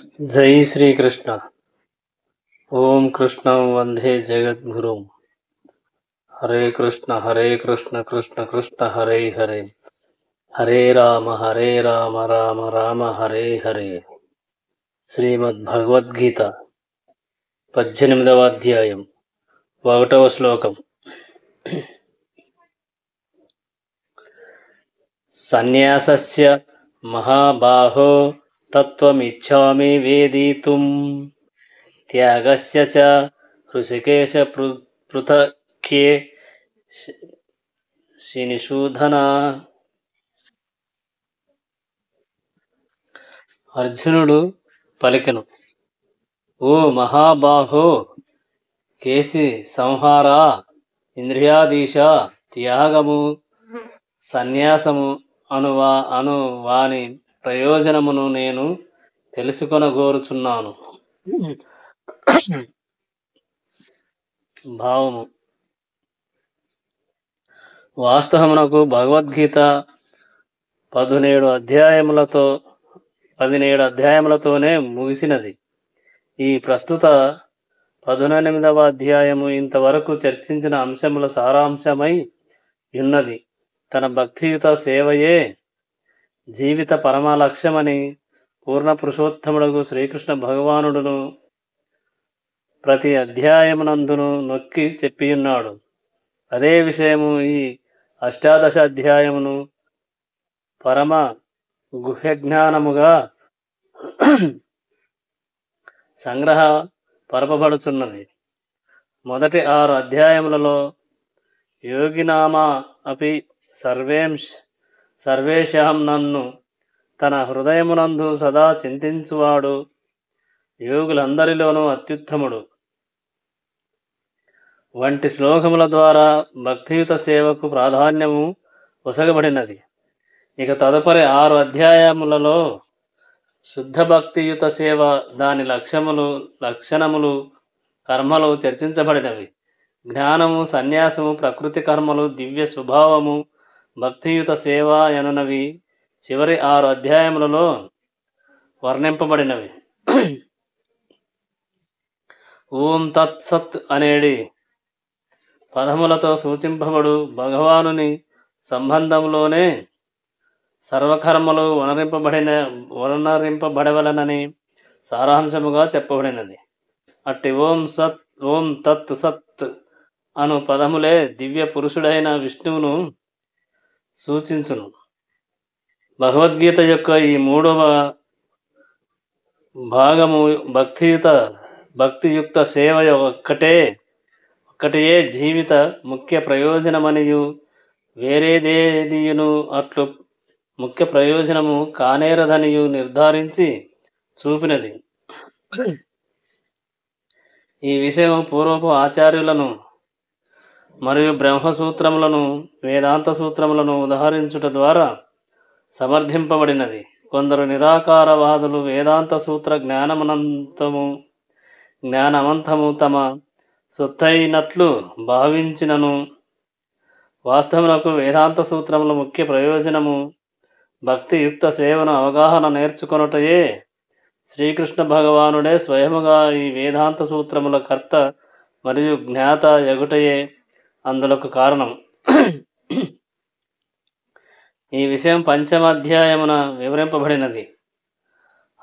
जय श्री कृष्ण। ओम कृष्णं वंदे जगद्गुरुं। हरे कृष्ण कृष्ण कृष्ण हरे हरे, हरे राम राम राम हरे हरे। శ్రీమద్భగవద్గీత 18వ అధ్యాయం 1వ శ్లోకం. సన్యాసస్య మహాబాహో తత్వమిచ్ఛామి వేదితుం, త్యాగస్య చ హృషికేశ పృథక్యే శినిషూదన. అర్జునుడు పలికెను, ఓ మహాబాహో, కేసి సంహార, ఇంద్రియాధీశ, త్యాగము సన్యాసము అను వాని ప్రయోజనమును నేను తెలుసుకొనగోరుచున్నాను. భావము: వాస్తవమునకు భగవద్గీత 17 అధ్యాయములతోనే ముగిసినది. ఈ ప్రస్తుత 18వ అధ్యాయము ఇంతవరకు చర్చించిన అంశముల సారాంశమై ఉన్నది. తన భక్తియుత సేవయే జీవిత పరమ లక్ష్యమని పూర్ణ పురుషోత్తముడగు శ్రీకృష్ణ భగవానుడును ప్రతి అధ్యాయమునందును నొక్కి చెప్పియున్నాడు. అదే విషయము ఈ అష్టాదశ అధ్యాయమును పరమ గుహ్యజ్ఞానముగా సంగ్రహ పరపబడుచున్నది. మొదటి 6 అధ్యాయములలో యోగినామా అపి సర్వేషాం నన్ను తన హృదయమునందు సదా చింతించువాడు యోగులందరిలోనూ అత్యుత్తముడు వంటి శ్లోకముల ద్వారా భక్తియుత సేవకు ప్రాధాన్యము ఒసగబడినది. ఇక తదుపరి 6 అధ్యాయములలో శుద్ధ భక్తియుత సేవ, దాని లక్షణములు, కర్మలు చర్చించబడినవి. జ్ఞానము, సన్యాసము, ప్రకృతి కర్మలు, దివ్య స్వభావము, భక్తియుత సేవ ఎనునవి చివరి 6 అధ్యాయములలో వర్ణింపబడినవి. ఓం తత్ సత్ అనేడి పదములతో సూచింపబడు భగవానుని సంబంధంలోనే సర్వకర్మలు వనరింపబడవలనని సారాంశముగా చెప్పబడినది. అట్టి ఓం తత్ సత్ అను పదములే దివ్య పురుషుడైన విష్ణువును సూచించును. భగవద్గీత యొక్క ఈ 3వ భాగము భక్తియుక్త సేవ ఒక్కటియే జీవిత ముఖ్య ప్రయోజనమనియు, వేరేదేదియును అట్లు ముఖ్య ప్రయోజనము కానేరదనియు నిర్ధారించి చూపినది. ఈ విషయం పూర్వపు ఆచార్యులను మరియు బ్రహ్మసూత్రములను, వేదాంత సూత్రములను ఉదహరించుట ద్వారా సమర్థింపబడినది. కొందరు నిరాకారవాదులు వేదాంత సూత్ర జ్ఞానమంతము తమ సొత్తైనట్లు భావించినను, వాస్తవమునకు వేదాంత సూత్రముల ముఖ్య ప్రయోజనము భక్తియుక్త సేవను అవగాహన నేర్చుకొనుటయే. శ్రీకృష్ణ భగవానుడే స్వయముగా ఈ వేదాంత సూత్రముల కర్త మరియు జ్ఞాత యగుటయే అందులకు కారణం. ఈ విషయం 5వ అధ్యాయమున వివరింపబడినది.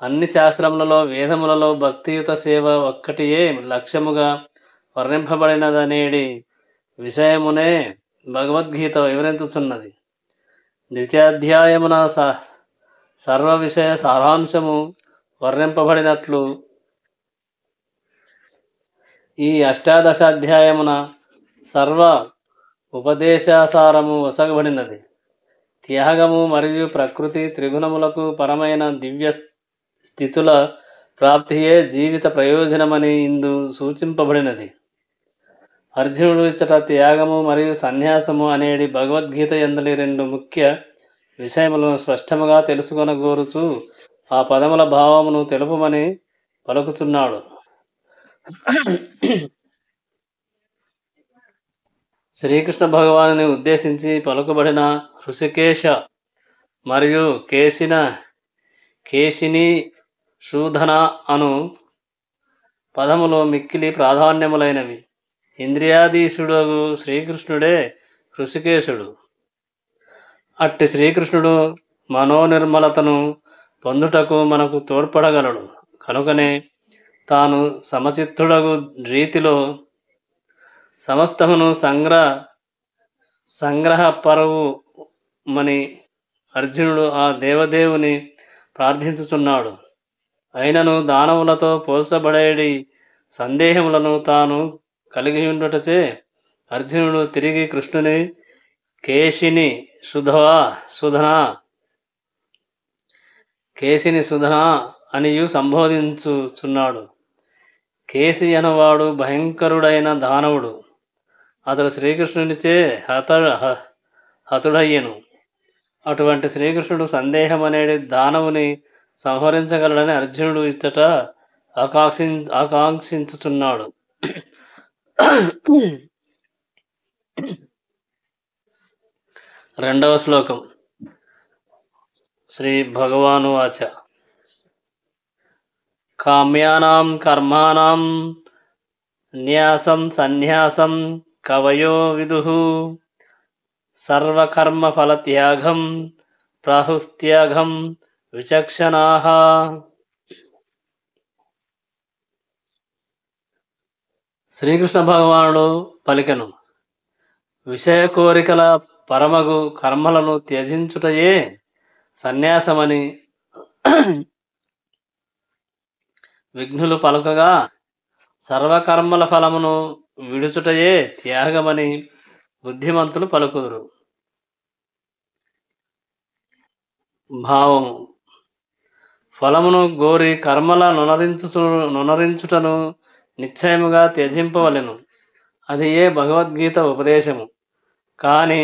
అన్ని శాస్త్రములలో, వేదములలో భక్తియుత సేవ ఒక్కటియే లక్ష్యముగా వర్ణింపబడినదనేది విషయమునే భగవద్గీత వివరించుచున్నది. ద్వితీయాధ్యాయమున సర్వ విషయ సారాంశము వర్ణింపబడినట్లు ఈ అష్టాదశ అధ్యాయమున సర్వ ఉపదేశాసారము వసగబడినది. త్యాగము మరియు ప్రకృతి త్రిగుణములకు పరమైన దివ్య స్థితుల ప్రాప్తియే జీవిత ప్రయోజనమని ఇందు సూచింపబడినది. అర్జునుడు ఇచ్చట త్యాగము మరియు సన్యాసము అనేడి భగవద్గీత యందలి 2 ముఖ్య విషయములను స్పష్టముగా తెలుసుకొనగోరుచు ఆ పదముల భావమును తెలుపమని పలుకుచున్నాడు. శ్రీకృష్ణ భగవానుని ఉద్దేశించి పలుకబడిన హృషికేశ మరియు కేశిని శూధన అను పదములో మిక్కిలి ప్రాధాన్యములైనవి. ఇంద్రియాధీశుడు శ్రీకృష్ణుడే హృషికేశుడు. అట్టి శ్రీకృష్ణుడు మనోనిర్మలతను పొందుటకు మనకు తోడ్పడగలడు. కనుకనే తాను సమచిత్తుడగు రీతిలో సమస్తమును సంగ్రహపరవుమని అర్జునుడు ఆ దేవదేవుని ప్రార్థించుచున్నాడు. అయినను దానవులతో పోల్చబడేడి సందేహములను తాను కలిగియుండుటచే అర్జునుడు తిరిగి కృష్ణుని కేశిని సుధనా అనియు సంబోధించుచున్నాడు. కేసి అనవాడు భయంకరుడైన దానవుడు. అతడు శ్రీకృష్ణునిచే హతుడయ్యెను. అటువంటి శ్రీకృష్ణుడు సందేహం అనేది దానవుని సంహరించగలడని అర్జునుడు ఇచ్చట ఆకాంక్షించుచున్నాడు. రెండవ శ్లోకం. శ్రీ భగవానువాచ కామ్యానాం కర్మాణం న్యాసం సన్యాసం కవయో విదుః సర్వకర్మఫలత్యాగం ప్రాహుస్త్యాగం విచక్షణాః. శ్రీకృష్ణ భగవానుడు పలికెను, విషయ కోరికల పరమగు కర్మలను త్యజించుటయే సన్యాసమని విఘ్నులు పలుకగా, సర్వకర్మల ఫలమును విడుచుటయే త్యాగమని బుద్ధిమంతులు పలుకుదురు. భావము: ఫలమును గోరి కర్మల నునరించుటను నిశ్చయముగా త్యజింపవలెను. అది ఏ భగవద్గీత ఉపదేశము. కానీ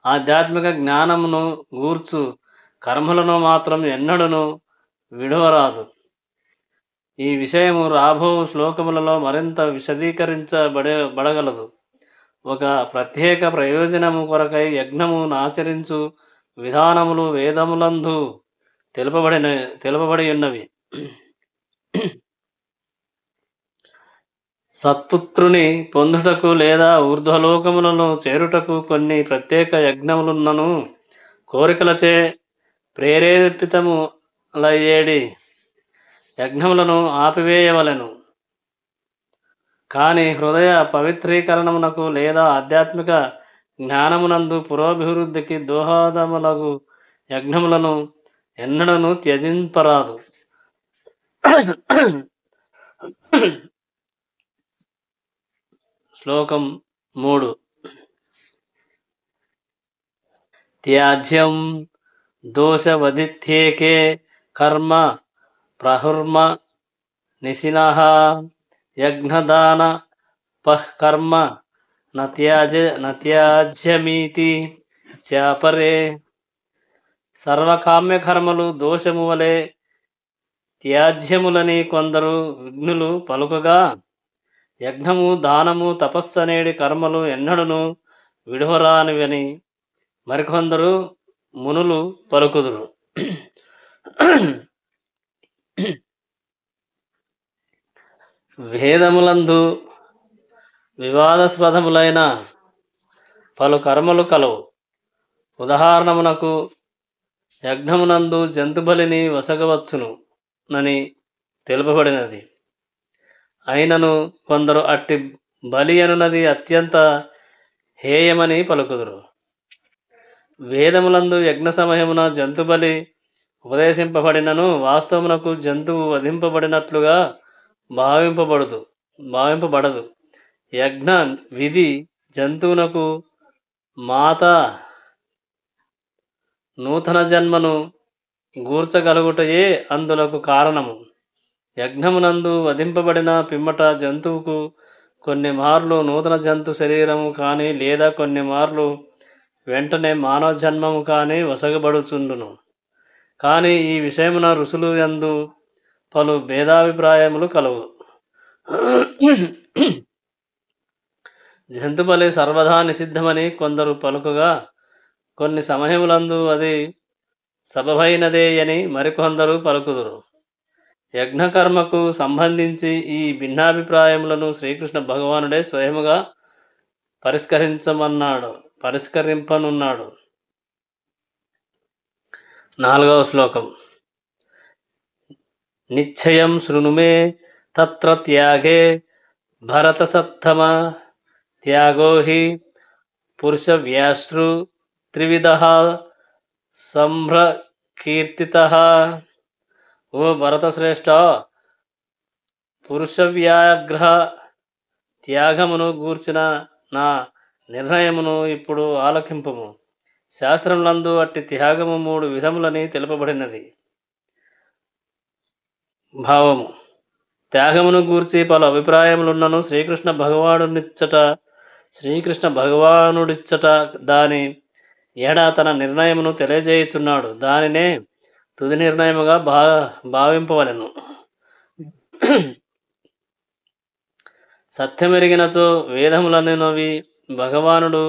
ఆధ్యాత్మిక జ్ఞానమును గూర్చు కర్మలను మాత్రం ఎన్నడూను విడవరాదు. ఈ విషయము రాబో శ్లోకములలో మరింత విశదీకరించబడగలదు. ఒక ప్రత్యేక ప్రయోజనము కొరకై యజ్ఞము ఆచరించు విధానములు వేదములందు తెలుపబడి ఉన్నవి. సత్పుత్రుని పొందుటకు లేదా ఊర్ధ్వలోకములను చేరుటకు కొన్ని ప్రత్యేక యజ్ఞములున్నను కోరికలచే ప్రేరేపితములయ్యేడి యజ్ఞములను ఆపివేయవలెను. కానీ హృదయ పవిత్రీకరణమునకు లేదా ఆధ్యాత్మిక జ్ఞానమునందు పురోభివృద్ధికి దోహదములగు యజ్ఞములను ఎన్నడూ త్యజింపరాదు. శ్లోకం 3. త్యాజ్యం దోషవదిత్యేకే కర్మ ప్రహుర్మ నిశినః యజ్ఞదాన పఃకర్మ నత్యాజ్యమీతి చాపరే. సర్వకామ్య కర్మలు దోషము వలె త్యాజ్యములని కొందరు విఘ్నులు పలుకగా, యజ్ఞము దానము తపస్సు అనేడి కర్మలు ఎన్నడూను విడువరానివని మరికొందరు మునులు పలుకుదురు. వేదములందు వివాదాస్పదములైన పలు కర్మలు కలవు. ఉదాహరణమునకు యజ్ఞమునందు జంతుబలిని వసగవచ్చును నని తెలుపబడినది. అయినను కొందరు అట్టి బలి అనున్నది అత్యంత హేయమని పలుకుదురు. వేదములందు యజ్ఞ సమయమున జంతుబలి ఉపదేశింపబడినను వాస్తవమునకు జంతువు వధింపబడినట్లుగా భావింపబడదు. యజ్ఞ విధి జంతువునకు మాత నూతన జన్మను గూర్చగలుగుటయే అందులకు కారణము. యజ్ఞమునందు వధింపబడిన పిమ్మట జంతువుకు కొన్ని మార్లు నూతన జంతు శరీరము కానీ లేదా కొన్ని మార్లు వెంటనే మానవ జన్మము కానీ వసగబడుచుండును. కానీ ఈ విషయమున ఋషులు యందు పలు భేదాభిప్రాయములు కలవు. జంతుబలి సర్వదా నిషిద్ధమని కొందరు పలుకగా, కొన్ని సమయములందు అది సబబైనదే అని మరికొందరు పలుకుదురు. యజ్ఞకర్మకు సంబంధించి ఈ భిన్నాభిప్రాయములను శ్రీకృష్ణ భగవానుడే స్వయముగా పరిష్కరింపనున్నాడు. 4వ శ్లోకం. నిశ్చయం శృణు మే తత్ర త్యాగే భరతసత్తమ త్యాగో హి పురుషవ్యాశ్రు త్రివిధః సంభ్రకీర్తితః. ఓ భరతశ్రేష్ఠ, పురుషవ్యాఘ్ర త్యాగమును గూర్చిన నా నిర్ణయమును ఇప్పుడు ఆలకింపుము. శాస్త్రములందు అట్టి త్యాగము 3 విధములని తెలుపబడినది. భావము. త్యాగమును గూర్చి పలు అభిప్రాయములున్నను శ్రీకృష్ణ భగవానుడిచ్చట దాని ఏడా తన నిర్ణయమును తెలియజేయుచున్నాడు. దానినే తుది నిర్ణయముగా భావింపవలెను. సత్యమెరిగినచో వేదములనునవి భగవానుడు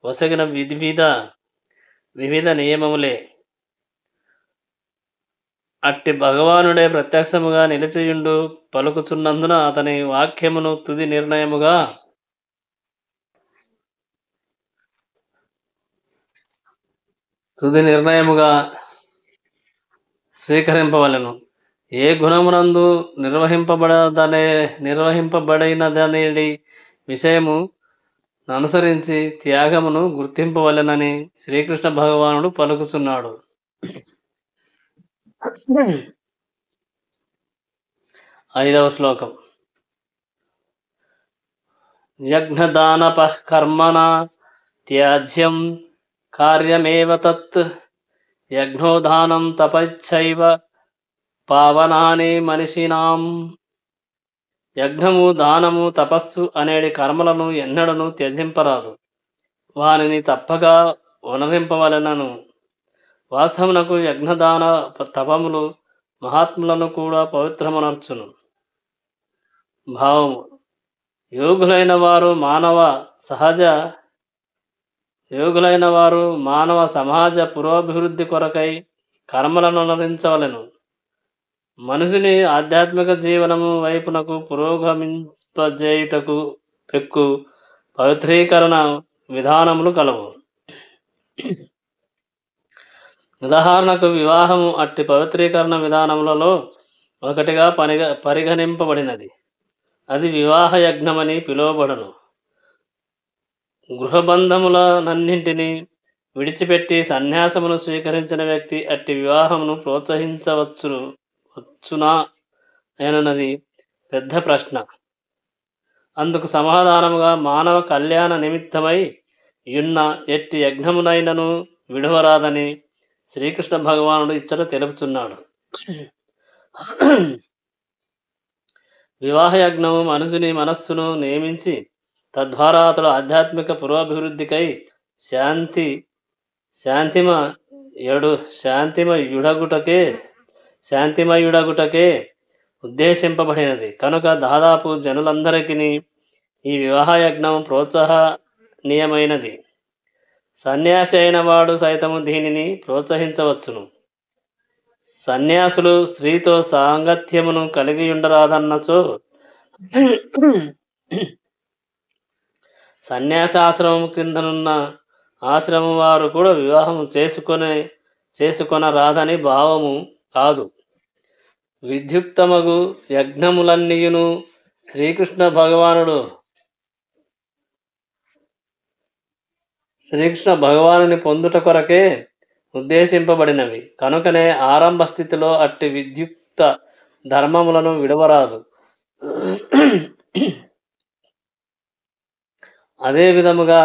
వసగిన వివిధ నియమములే. అట్టి భగవానుడే ప్రత్యక్షముగా నిలిచియుండు పలుకుచున్నందున అతని వాక్యమును తుది నిర్ణయముగా స్వీకరింపవలెను. ఏ గుణమునందు నిర్వహింపబడినదనేది విషయము అనుసరించి త్యాగమును గుర్తింపవలెనని శ్రీకృష్ణ భగవానుడు పలుకుచున్నాడు. 5వ శ్లోకం. యజ్ఞదానపః కర్మణ త్యాజ్యం కార్యమేవ తత్ యజ్ఞోదానం తపశ్చైవ పావనాని మనిషినాం. యజ్ఞము, దానము, తపస్సు అనేటి కర్మలను ఎన్నడను త్యజింపరాదు. వానిని తప్పక వనరింపవలెనను. వాస్తవమునకు యజ్ఞదాన తపములు మహాత్ములను కూడా పవిత్రమనర్చును. భావము. యోగులైన వారు మానవ సమాజ పురోభివృద్ధి కొరకై కర్మలను అనుసరించవలెను. మనుషుని ఆధ్యాత్మిక జీవనము వైపునకు పురోగమింపజేయుటకు పెక్కు పవిత్రీకరణ విధానములు కలవు. ఉదాహరణకు వివాహము అట్టి పవిత్రీకరణ విధానములలో ఒకటిగా పరిగణింపబడినది. అది వివాహ యజ్ఞమని పిలువబడును. గృహబంధములనన్నింటినీ విడిచిపెట్టి సన్యాసమును స్వీకరించిన వ్యక్తి అట్టి వివాహమును ప్రోత్సహించవచ్చునా ఏనన్నది పెద్ద ప్రశ్న. అందుకు సమాధానముగా మానవ కళ్యాణ నిమిత్తమై యున్న ఎట్టి యజ్ఞమునైనను విడవరాదని శ్రీకృష్ణ భగవానుడు ఇచ్చట తెలుపుచున్నాడు. వివాహ యజ్ఞము మనుషుని మనస్సును నియమించి తద్వారా అతడు ఆధ్యాత్మిక పురోభివృద్ధికై శాంతిమయుడగుటకే ఉద్దేశింపబడినది. కనుక దాదాపు జనులందరికీ ఈ వివాహ యజ్ఞం ప్రోత్సాహనీయమైనది. సన్యాసి అయిన వాడు సైతము దీనిని ప్రోత్సహించవచ్చును. సన్యాసులు స్త్రీతో సాంగత్యమును కలిగి ఉండరాదన్నచో సన్యాసాశ్రమం క్రిందనున్న ఆశ్రమం వారు కూడా వివాహం చేసుకొనరాదని భావము కాదు. విద్యుక్తమగు యజ్ఞములన్నీయును శ్రీకృష్ణ భగవానుని పొందుట కొరకే ఉద్దేశింపబడినవి. కనుకనే ఆరంభ స్థితిలో అట్టి విద్యుక్త ధర్మములను విడవరాదు. అదే విధముగా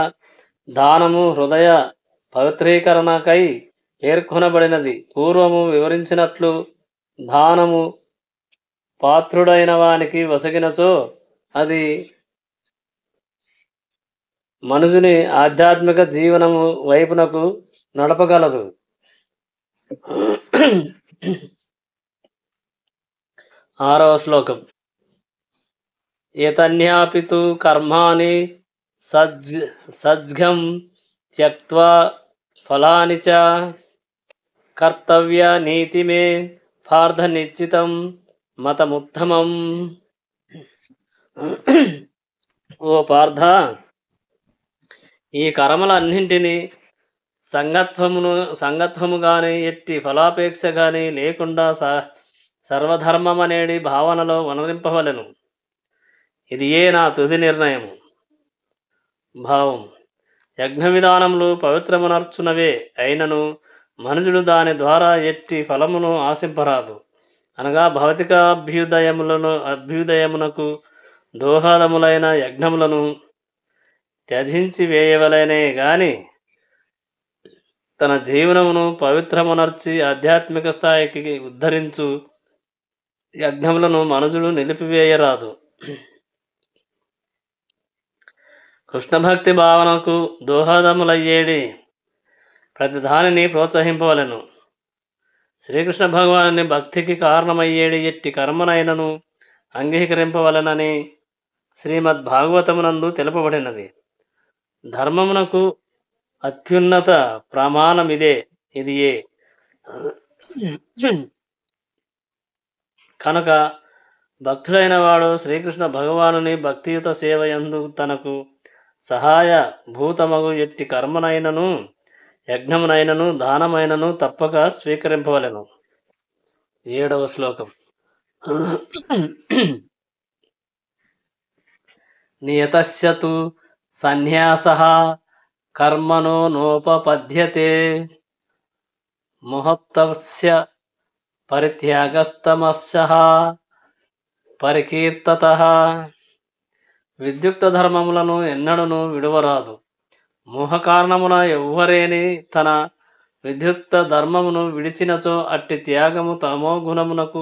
దానము హృదయ పవిత్రీకరణకై పేర్కొనబడినది. పూర్వము వివరించినట్లు దానము పాత్రుడైన వానికి వసగినచో అది మనుషుని ఆధ్యాత్మిక జీవనము వైపునకు నడపగలదు. 6వ శ్లోకం. ఏతన్యాపి తు కర్మాణి సజ్ఘం త్యక్త్వా ఫలాని చ కర్తవ్య నీతి మే పార్థ నిశ్చితం మతముత్తమం. ఓ పార్థ, ఈ కర్మలన్నింటినీ సంగత్వము గాని ఎట్టి ఫలాపేక్ష గాని లేకుండా సర్వధర్మమనేడి భావనలో వనరింపవలెను. ఇది ఏ నా తుది నిర్ణయము. భావం: యజ్ఞ విధానములు పవిత్రమునర్చునవే అయినను మనుషుడు దాని ద్వారా ఎట్టి ఫలమును ఆశింపరాదు. అనగా భౌతిక అభ్యుదయమునకు దోహదములైన యజ్ఞములను త్యజించి వేయవలనే గాని తన జీవనమును పవిత్రమునర్చి ఆధ్యాత్మిక స్థాయికి ఉద్ధరించు యజ్ఞములను మనుషుడు నిలిపివేయరాదు. కృష్ణభక్తి భావనకు దోహదములయ్యేడి ప్రతి దానిని ప్రోత్సహింపవలెను. శ్రీకృష్ణ భగవానుని భక్తికి కారణమయ్యేడి ఎట్టి కర్మనైనను అంగీకరింపవలెనని శ్రీమద్భాగవతమునందు తెలుపబడినది. ధర్మమునకు అత్యున్నత ప్రమాణమిదే. ఇది ఏ కనుక భక్తుడైన వాడు శ్రీకృష్ణ భగవానుని భక్తియుత సేవయందు తనకు సహాయ భూతమగు ఎట్టి కర్మనైనను యజ్ఞమునైనను దానమైనను తప్పక స్వీకరింపవలెను. 7వ శ్లోకం. నియతస్య తు సన్యాసః కర్మణో నోపపద్యతే ముహూర్తస్య పరిత్యాగస్తమస్యః పరికీర్తతః. విద్యుక్త ధర్మములను ఎన్నడూను విడువరాదు. మోహ కారణమున ఎవ్వరేని తన విద్యుక్త ధర్మమును విడిచినచో అట్టి త్యాగము తమో గుణమునకు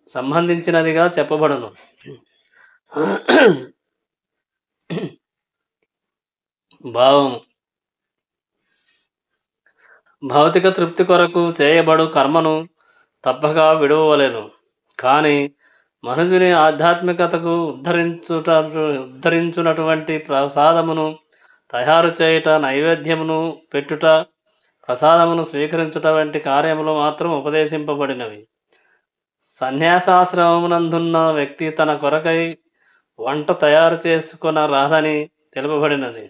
సంబంధించినదిగా చెప్పబడును. భావము: భౌతిక తృప్తి కొరకు చేయబడు కర్మను తప్పక విడువవలెను. కానీ మనుజుని ఆధ్యాత్మికతకు ఉద్ధరించునటువంటి ప్రసాదమును తయారు చేయుట, నైవేద్యమును పెట్టుట, ప్రసాదమును స్వీకరించుట వంటి కార్యములు మాత్రం ఉపదేశింపబడినవి. సన్యాసాశ్రమమునందున్న వ్యక్తి తన కొరకై వంట తయారు చేసుకొన రాదని తెలుపబడినది.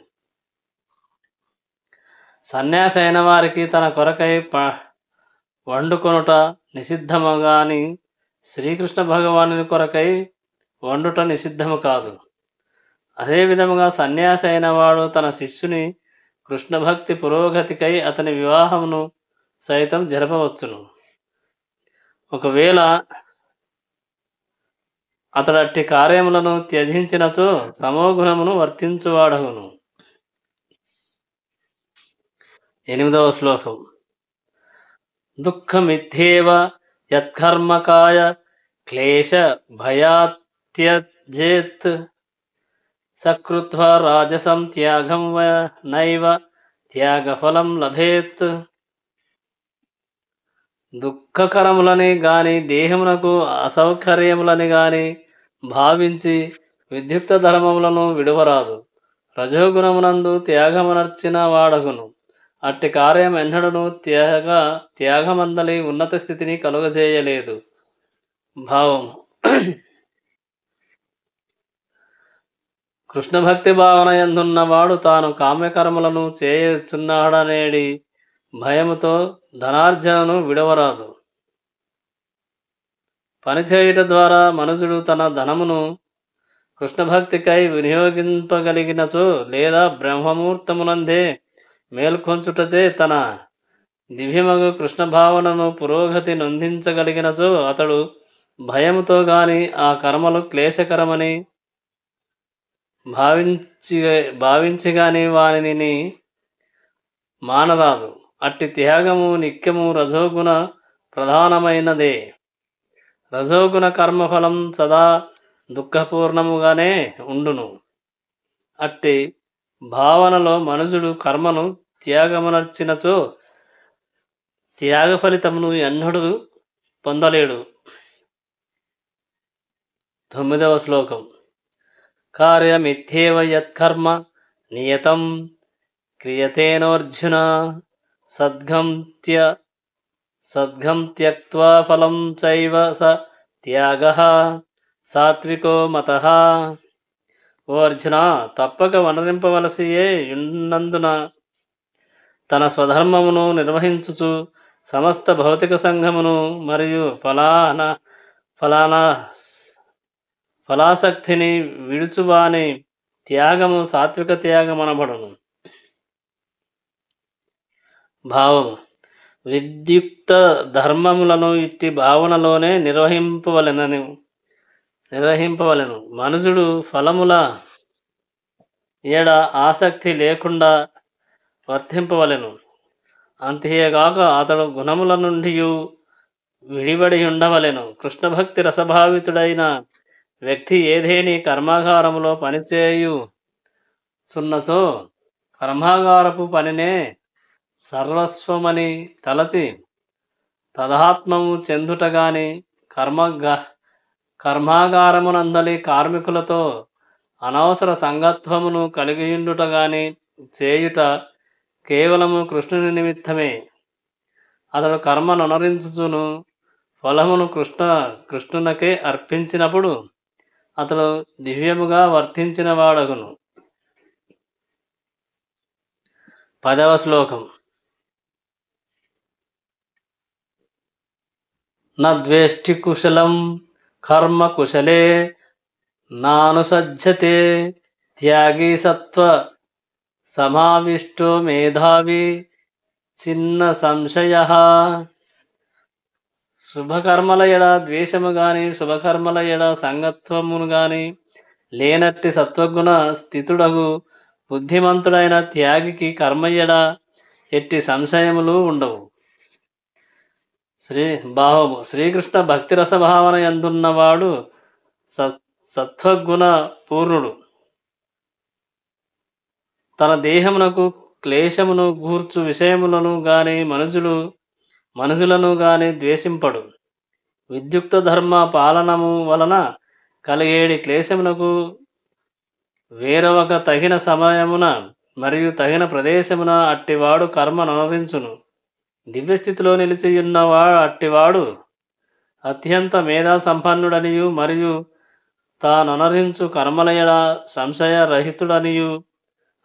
సన్యాసి అయిన వారికి తన కొరకై వండుకొనుట నిషిద్ధము గాని శ్రీకృష్ణ భగవానుని కొరకై వండుట నిషిద్ధము కాదు. అదే విధముగా సన్యాసి అయిన వాడు తన శిష్యుని కృష్ణభక్తి పురోగతికై అతని వివాహమును సైతం జరపవచ్చును. ఒకవేళ అతడు అట్టి కార్యములను త్యజించినచో తమోగుణమును వర్తించువాడగును. 8వ శ్లోకం. దుఃఖమిత్యేవ యత్కర్మకాయ క్లేశ భయాత్యజేత్ సకృత్వా రాజసం త్యాగం నైవ త్యాగఫలం లభేత్. దుఃఖకరములని గాని దేహమునకు అసౌకర్యములని గాని భావించి విద్యుక్త ధర్మములను విడువరాదు. రజోగుణమునందు త్యాగమునర్చిన వాడగును. అట్టి కార్యం ఎన్నడూను త్యాగమందలి ఉన్నత స్థితిని కలుగజేయలేదు. భావం: కృష్ణభక్తి భావన ఎందున్నవాడు తాను కామ్యకర్మలను చేయుచున్నాడనేడి భయముతో ధనార్జనను విడవరాదు. పనిచేయుట ద్వారా మనుషుడు తన ధనమును కృష్ణభక్తికై వినియోగింపగలిగినచో లేదా బ్రహ్మముహూర్తమునందే మేల్కొంచుటచే తన దివ్యమగు కృష్ణ భావనను పురోగతి నొందించగలిగినచో అతడు భయముతో గాని ఆ కర్మలు క్లేశకరమని భావించి గాని వానిని మానరాదు. అట్టి త్యాగము నిత్యము రజోగుణ ప్రధానమైనదే. రజోగుణ కర్మఫలం సదా దుఃఖపూర్ణముగానే ఉండును. అట్టి భావనలో మనుషుడు కర్మను త్యాగమునర్చినచో త్యాగ ఫలితమును ఎన్నడూ పొందలేడు. 9వ శ్లోకం. కార్యమిత్యేవ యత్కర్మ నియతం క్రియతేనోర్జున సద్గం త్య సద్గం త్యక్త్వా ఫలం చైవ స త్యాగః సాత్వికో మతః. ఓ అర్జున, తప్పక వనరింపవలసియే ఉన్నందున తన స్వధర్మమును నిర్వహించుచు సమస్త భౌతిక సంఘమును మరియు ఫలానా ఫలాసక్తిని విడుచువాని త్యాగము సాత్విక త్యాగమనబడును. భావము: విద్యుక్త ధర్మములను ఇట్టి భావనలోనే నిర్వహింపవలెను. మనుజుడు ఫలముల ఏడ ఆసక్తి లేకుండా వర్తింపవలెను. అంతేగాక అతడు గుణముల నుండి విడివడి ఉండవలెను. కృష్ణభక్తి రసభావితుడైన వ్యక్తి ఏదేని కర్మాగారములో పనిచేయు సున్నచో కర్మాగారపు పనినే సర్వస్వమని తలచి తదాత్మము చెందుట గాని కర్మాగారమునందలి కార్మికులతో అనవసర సంగత్వమును కలిగియుండుట గాని చేయుట కేవలము కృష్ణుని నిమిత్తమే. అతడు కర్మనొనరించుచును ఫలమును కృష్ణునకే అర్పించినప్పుడు అతడు దివ్యముగా వర్తించిన వాడగును. 10వ శ్లోకం. నద్వేష్టి కుశలం కర్మ కుశలే నానుసజ్జతే త్యాగి సత్వ సమావిష్టో మేధావి చిన్న సంశయ. శుభకర్మల ఎడ ద్వేషము గాని శుభకర్మల ఎడ సంగత్వమును గాని లేనట్టి సత్వగుణ స్థితుడగు బుద్ధిమంతుడైన త్యాగికి కర్మ ఎడ ఎట్టి సంశయములు ఉండవు. భావము: శ్రీకృష్ణ భక్తి రసభావన యందున్నవాడు సత్వగుణ పూర్ణుడు. తన దేహమునకు క్లేశమును గూర్చు విషయములను గాని మనుషులను గాని ద్వేషింపడు. విద్యుక్త ధర్మ పాలనము వలన కలిగేడి క్లేశమునకు వేరొక తగిన సమయమున మరియు తగిన ప్రదేశమున అట్టివాడు కర్మ నొనరించును. దివ్యస్థితిలో నిలిచియున్నవాడు అట్టివాడు అత్యంత మేధా సంపన్నుడనియు మరియు తానొనరించు కర్మలయడ సంశయ రహితుడనియు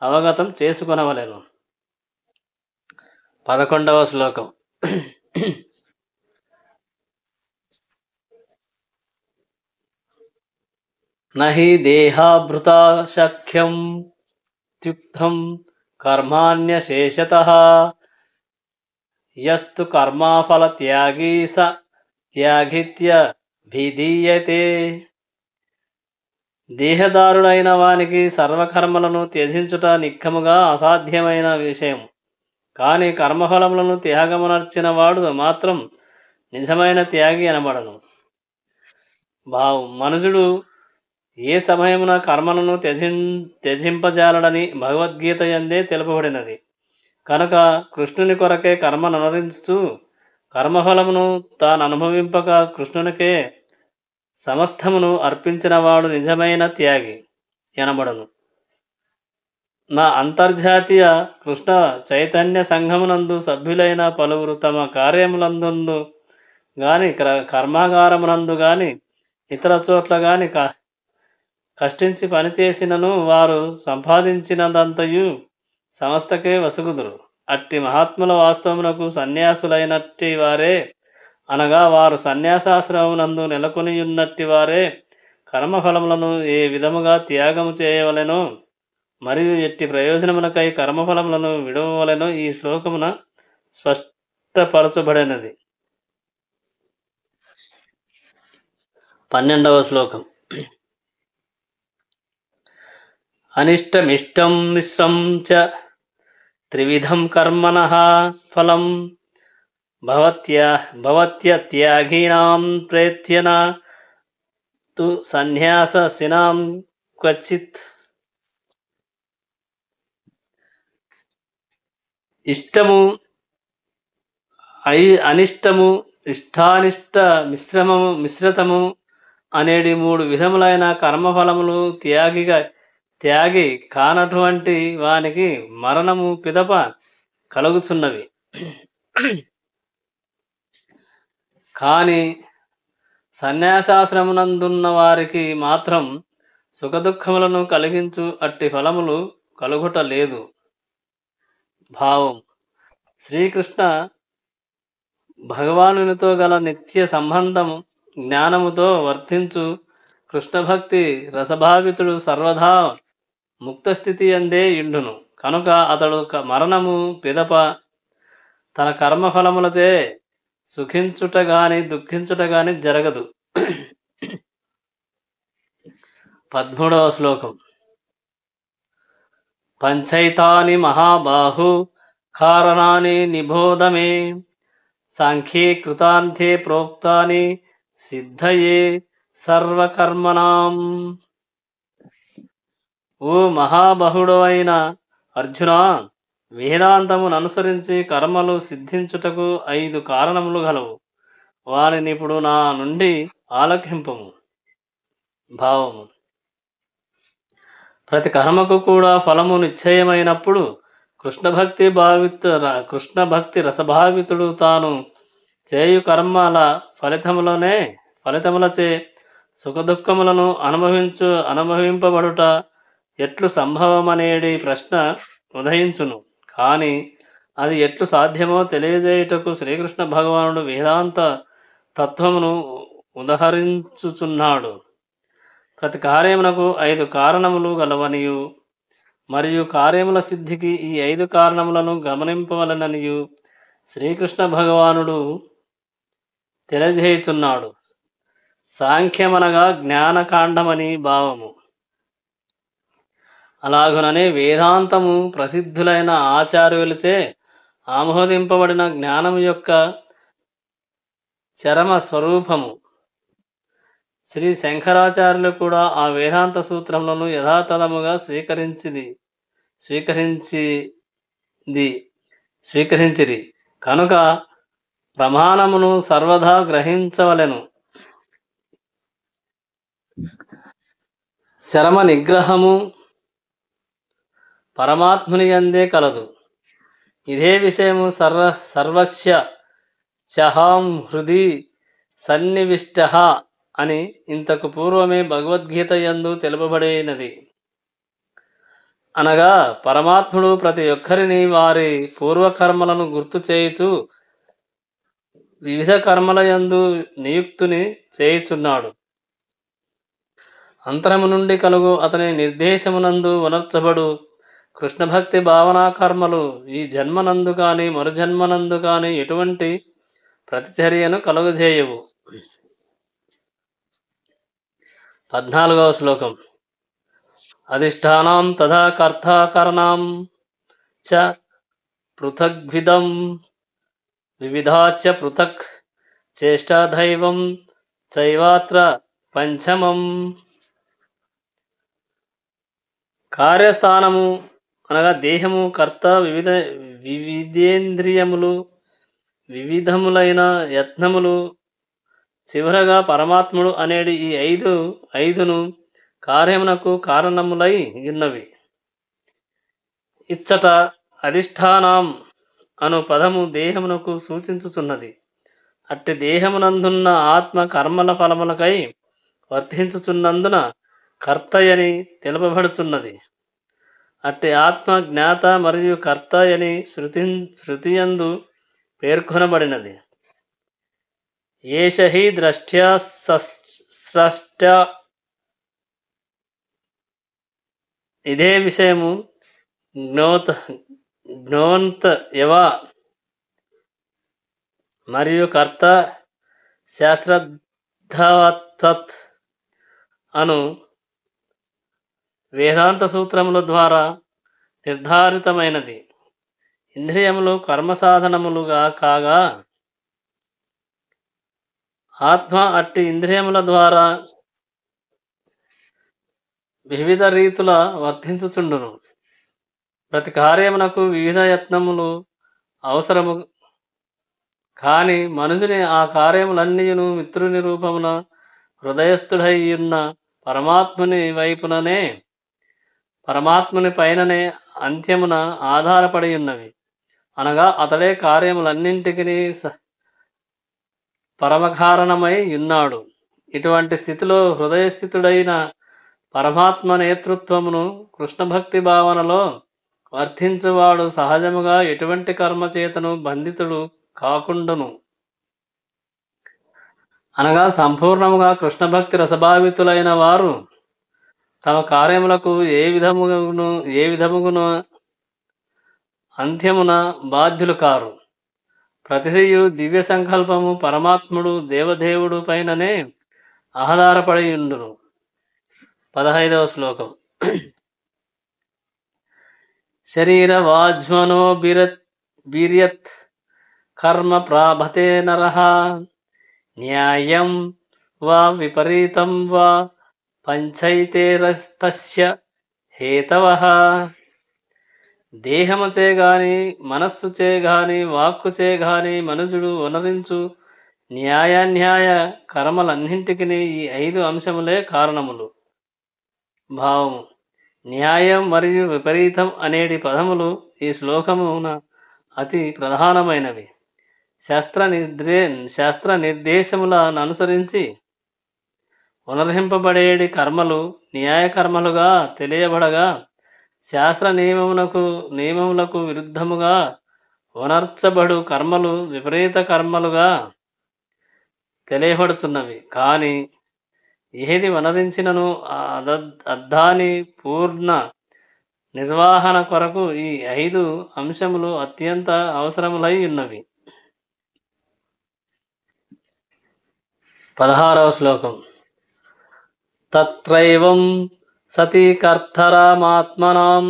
అవగతం చేసుకొనవలెను. 11వ శ్లోకం. నహి దేహాభృతా శక్యం త్యుక్తం కర్మాణ్యశేషతః యస్తు కర్మాఫల త్యాగీ స త్యాగిత్యభిధీయతే. దేహదారుడైన వానికి సర్వకర్మలను త్యజించుట నిక్కముగా అసాధ్యమైన విషయం. కానీ కర్మఫలములను త్యాగమునర్చిన వాడు మాత్రం నిజమైన త్యాగి అనబడను. మనుజుడు ఏ సమయమున కర్మలను త్యజింపజాలడని భగవద్గీత యందే తెలుపబడినది. కనుక కృష్ణుని కొరకే కర్మనొనరించుచు కర్మఫలమును తాను అనుభవింపక కృష్ణునికే సమస్తమును అర్పించినవాడు నిజమైన త్యాగి ఎనబడను. నా అంతర్జాతీయ కృష్ణ చైతన్య సంఘమునందు సభ్యులైన పలువురు తమ కార్యములందు గాని కర్మాగారమునందు గాని ఇతర చోట్ల గాని కష్టించి పనిచేసినను వారు సంపాదించినదంతయు సమస్తకే వసుగుదురు. అట్టి మహాత్ముల వాస్తవమునకు సన్యాసులైనట్టి వారే అనగా వారు సన్యాసాశ్రమమునందు నెలకొనియున్నట్టి వారే కర్మఫలములను ఏ విధముగా త్యాగము చేయవలెనో మరియు ఎట్టి ప్రయోజనమునకై కర్మఫలములను విడవవలెనో ఈ శ్లోకమున స్పష్టపరచబడినది. 12వ శ్లోకం. అనిష్టమిష్టం మిశ్రం చ త్రివిధం కర్మణః ఫలం భవత్యత్యాగినాం ప్రయత్న తు సన్యాసినాం క్వచిత్. ఇష్టము, అనిష్టము, ఇష్టానిష్ట మిశ్రతము అనేటి 3 విధములైన కర్మఫలములు త్యాగి కానటువంటి వానికి మరణము పిదప కలుగుచున్నవి. కానీ సన్యాసాశ్రమనందున్న వారికి మాత్రం సుఖదుఖములను కలిగించు అట్టి ఫలములు కలుగుట లేదు. భావం: శ్రీకృష్ణ భగవానునితో గల నిత్య సంబంధము జ్ఞానముతో వర్తించు కృష్ణభక్తి రసభావితుడు సర్వదా ముక్తస్థితి అందే ఇండును. కనుక అతడు మరణము పిదప తన కర్మఫలములచే సుఖించుట గాని దుఃఖించుట గాని జరగదు. 13వ శ్లోకం. పంచైతాని మహాబాహు కారణాని నిబోధ మే సాంఖ్యే కృతాంతే ప్రోక్తాని సిద్ధయే సర్వకర్మణాం. ఓ మహాబహుడైన అర్జున, వేదాంతమును అనుసరించి కర్మలు సిద్ధించుటకు 5 కారణములు గలవు. వానిని ఇప్పుడు నా నుండి ఆలకింపుము. భావము: ప్రతి కర్మకు కూడా ఫలము నిశ్చయమైనప్పుడు కృష్ణభక్తి రసభావితుడు తాను చేయు కర్మల ఫలితములచే సుఖదుఖములను అనుభవింపబడుట ఎట్లు సంభవమనేది ప్రశ్న ఉదయించును. కానీ అది ఎట్లు సాధ్యమో తెలియజేయుటకు శ్రీకృష్ణ భగవానుడు వేదాంత తత్వమును ఉదహరించుచున్నాడు. ప్రతి కార్యమునకు 5 కారణములు గలవనియు మరియు కార్యముల సిద్ధికి ఈ 5 కారణములను గమనింపవలననియు శ్రీకృష్ణ భగవానుడు తెలియజేయుచున్నాడు. సాంఖ్యమనగా జ్ఞానకాండమని భావము. అలాగుననే వేదాంతము ప్రసిద్ధులైన ఆచార్యులచే ఆమోదింపబడిన జ్ఞానము యొక్క చరమ స్వరూపము. శ్రీ శంకరాచార్యులు కూడా ఆ వేదాంత సూత్రములను యథాతథముగా స్వీకరించిరి. కనుక ప్రమాణమును సర్వదా గ్రహించవలెను. చరమ నిగ్రహము పరమాత్ముని యందే కలదు. ఇదే విషయము సర్వస్య చహాం హృది సన్నివిష్టః అని ఇంతకు పూర్వమే భగవద్గీత యందు తెలుపబడినది. అనగా పరమాత్ముడు ప్రతి ఒక్కరిని వారి పూర్వకర్మలను గుర్తు చేయుచు వివిధ కర్మల యందు నియుక్తుని చేయుచున్నాడు. అంతరము నుండి కలుగు అతని నిర్దేశమునందు ఉనర్చబడు కృష్ణభక్తి భావనా కర్మలు ఈ జన్మనందు కానీ మరుజన్మనందు కానీ ఎటువంటి ప్రతిచర్యను కలుగజేయవు. 14వ శ్లోకం. అధిష్టానం తథా కర్తాకరణం చ పృథగ్విదం వివిధాచ పృథక్ చేష్టాదైవం చైవాత్ర పంచమం. కార్యస్థానము అనగా దేహము, కర్త, వివిధేంద్రియములు, వివిధములైన యత్నములు, చివరగా పరమాత్ముడు అనేటి ఈ ఐదును కార్యమునకు కారణములై ఉన్నవి. ఇచ్చట అధిష్టానం అను పదము దేహమునకు సూచించుచున్నది. అట్టి దేహమునందున్న ఆత్మ కర్మల ఫలములకై వర్తించుచున్నందున కర్తయని తెలుపబడుచున్నది. అట్టి ఆత్మ జ్ఞాత మరియు కర్తయని శృతియందు పేర్కొనబడినది. ఏష హి ద్రష్ట్యా స్రష్ట. ఇదే విషయము జ్ఞోంత యవ మరియు కర్త శాస్త్రధవతత్ అను వేదాంత సూత్రముల ద్వారా నిర్ధారితమైనది. ఇంద్రియములు కర్మసాధనములుగా కాగా ఆత్మ అట్టి ఇంద్రియముల ద్వారా వివిధ రీతుల వర్తించుచుండును. ప్రతి కార్యమునకు వివిధ యత్నములు అవసరము. కానీ మనుషుని ఆ కార్యములన్నీయును మిత్రుని రూపమున హృదయస్థుడైయున్న పరమాత్ముని పైననే అంత్యమున ఆధారపడి ఉన్నవి. అనగా అతడే కార్యములన్నింటికి పరమకారణమై ఉన్నాడు. ఇటువంటి స్థితిలో హృదయస్థితుడైన పరమాత్మ నేతృత్వమును కృష్ణభక్తి భావనలో వర్తించువాడు సహజముగా ఎటువంటి కర్మచేతను బంధితుడు కాకుండును. అనగా సంపూర్ణముగా కృష్ణభక్తి రసభావితులైన వారు తమ కార్యములకు ఏ విధముగును అంత్యమున బాధ్యులు కారు. ప్రతిదియు దివ్య సంకల్పము పరమాత్ముడు దేవదేవుడు పైననే ఆధారపడి ఉండును. 15వ శ్లోకం. శరీర వాజ్మనో బిర్యత్ కర్మ ప్రాభతే నరః న్యాయం వా విపరీతం వా పంచైతేరస్తస్య హేతవః. దేహముచే గాని మనస్సుచే గాని వాక్కుచే గాని మనుజుడు వనరించు న్యాయాన్యాయ కర్మలన్నింటికి ఈ 5 అంశములే కారణములు. భావము. న్యాయం మరియు విపరీతం అనేటి పదములు ఈ శ్లోకమున అతి ప్రధానమైనవి. శాస్త్ర నిర్దేశములను అనుసరించి ఉనర్హింపబడేడి కర్మలు న్యాయకర్మలుగా తెలియబడగా, శాస్త్ర నియమములకు విరుద్ధముగా ఉనర్చబడు కర్మలు విపరీత కర్మలుగా తెలియబడుచున్నవి. కానీ ఏది వనరించినను అద్దాని పూర్ణ నిర్వహణ కొరకు ఈ 5 అంశములు అత్యంత అవసరములై ఉన్నవి. 16వ శ్లోకం. తత్రైవం సతి కర్తరామాత్మనాం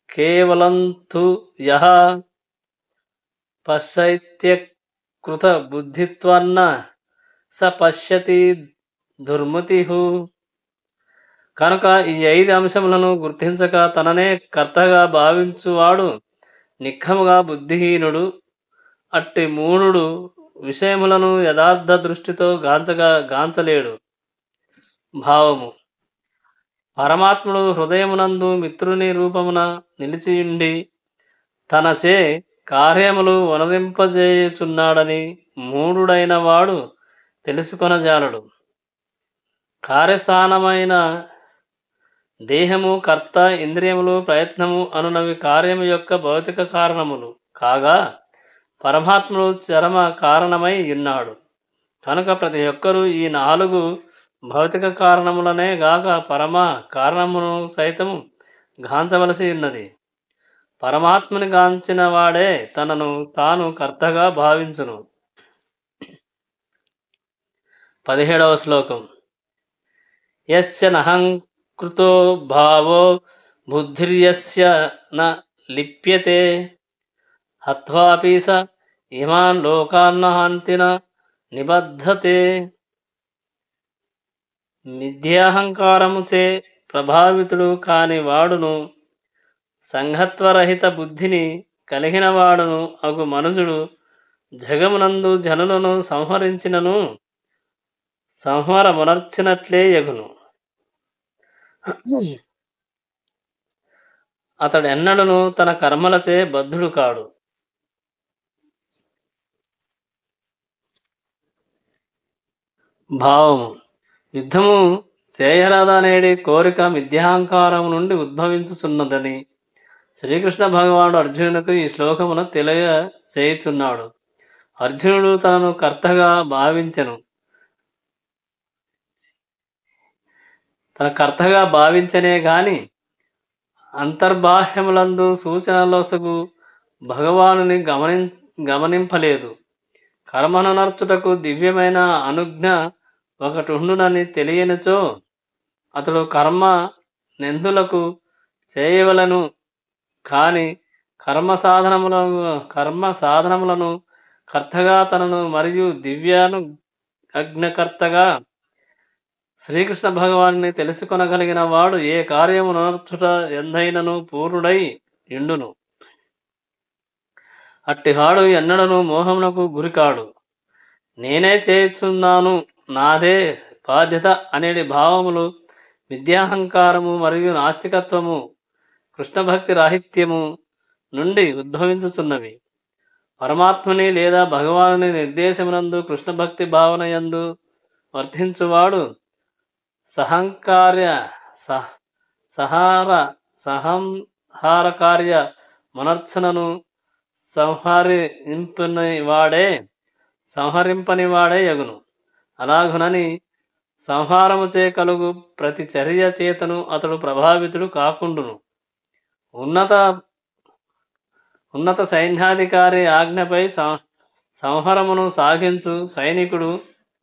కేవలం తు యః పశ్యత్యకృత బుద్ధిత్వన్న స పశ్యతి దుర్మతిః. కనుక ఈ 5 అంశములను గుర్తించక తననే కర్తగా భావించువాడు నిఖముగా బుద్ధిహీనుడు. అట్టి మూఢుడు విషయములను యథార్థ దృష్టితో గాంచలేడు. భావము. పరమాత్ముడు హృదయమునందు మిత్రుని రూపమున నిలిచియుండి తనచే కార్యములు వనరింపజేయుచున్నాడని మూఢుడైన వాడు తెలుసుకొనజాలడు. కార్యస్థానమైన దేహము, కర్త, ఇంద్రియములు, ప్రయత్నము అనునవి కార్యము యొక్క భౌతిక కారణములు కాగా, పరమాత్ముడు చరమ కారణమై ఉన్నాడు. కనుక ప్రతి ఒక్కరూ ఈ 4 భౌతిక కారణములనే గాక పరమ కారణమును సైతము గాంచవలసి ఉన్నది. పరమాత్ముని గాంచిన వాడే తనను తాను కర్తగా భావించును. 17వ శ్లోకం. యస్య నహంకృతో భావో బుద్ధిర్యస్య న లిప్యతే హత్వాపి స ఇమాన్ లోకాన్న హంతిన నిబద్ధతే. మిథ్యాహంకారముచే ప్రభావితుడు కాని వాడును, సంఘత్వరహిత బుద్ధిని కలిగిన వాడును అగు మనుజుడు జగమునందు జనులను సంహరించినను సంహారమునర్చినట్లే యగును. అతడెన్నడను తన కర్మలచే బద్ధుడు కాడు. భావము. యుద్ధము చేయరాదనేది కోరిక మిథ్యాహంకారము నుండి ఉద్భవించుచున్నదని శ్రీకృష్ణ భగవానుడు అర్జునునికి ఈ భావమున తెలియచేయుచున్నాడు. అర్జునుడు తనను కర్తగా భావించెను. తన కర్తగా భావించనే గాని అంతర్బాహ్యములందు సూచనలొసగు భగవానుని గమనింపలేదు. కర్మను నర్చుటకు దివ్యమైన అనుజ్ఞ ఒకటుండునని తెలియనిచో అతడు కర్మ నెందులకు చేయవలను. కానీ కర్మ సాధనములను కర్తగా తనను మరియు దివ్యాను అజ్ఞకర్తగా శ్రీకృష్ణ భగవాన్ని తెలుసుకొనగలిగిన వాడు ఏ కార్యము నర్చుట ఎందైనను పూర్ణుడై ఇండును. అట్టివాడు ఎన్నడను మోహమునకు గురికాడు. నేనే చేయుచున్నాను, నాదే బాధ్యత అనేటి భావములు విద్యాహంకారము మరియు నాస్తికత్వము, కృష్ణభక్తి రాహిత్యము, నుండి ఉద్భవించుచున్నవి. పరమాత్మని లేదా భగవానుని నిర్దేశమునందు కృష్ణ భక్తి భావనయందు వర్తించువాడు సహంకార్య సహ సహార సహంహారకార్య మనర్చనను సంహరింపని వాడే యగును. అలాగునని సంహారముచే కలుగు ప్రతి చర్య చేతను అతడు ప్రభావితుడు కాకుండును. ఉన్నత ఉన్నత సైన్యాధికారి ఆజ్ఞపై సంహరమును సాగించు సైనికుడు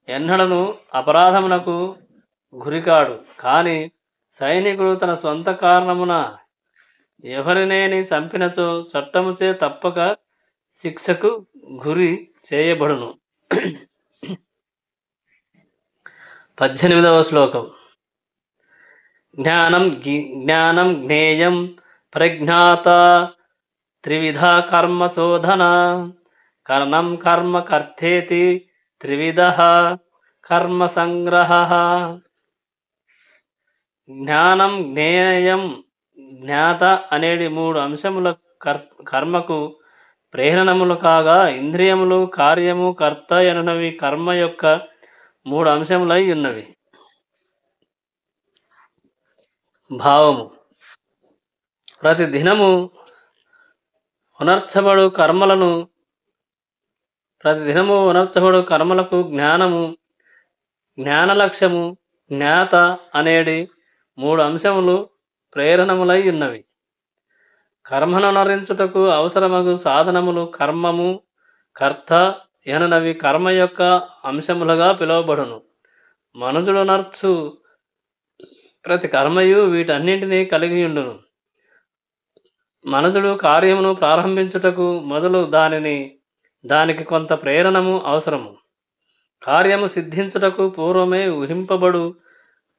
ఎన్నడను అపరాధమునకు గురికాడు. కానీ సైనికుడు తన స్వంత కారణమున ఎవరినేని చంపినచో చట్టముచే తప్పక శిక్షకు గురి చేయబడును. 18వ శ్లోకం. జ్ఞానం జ్ఞేయం ప్రజ్ఞాత త్రివిధ కర్మ శోధన కర్ణం కర్మ కర్తేతి త్రివిధ కర్మ సంగ్రహ. జ్ఞానం జ్ఞేయం జ్ఞాత అనేటి 3 అంశముల కర్మకు ప్రేరణములు కాగా, ఇంద్రియములు కార్యము కర్త ఎనునవి కర్మ యొక్క 3 అంశములై ఉన్నవి. భావము. ప్రతిదినము ఉనర్చబడు కర్మలకు జ్ఞానము, జ్ఞాన లక్ష్యము, జ్ఞాత అనేటి 3 అంశములు ప్రేరణములై ఉన్నవి. కర్మనునరించుటకు అవసరమగు సాధనములు కర్మము కర్త ఎనునవి కర్మ యొక్క అంశములుగా పిలువబడును. మనుజుడు నర్చు ప్రతి కర్మయు వీటన్నింటినీ కలిగియుండును. మనుజుడు కార్యమును ప్రారంభించుటకు మొదలు దానికి కొంత ప్రేరణము అవసరము. కార్యము సిద్ధించుటకు పూర్వమే ఊహింపబడు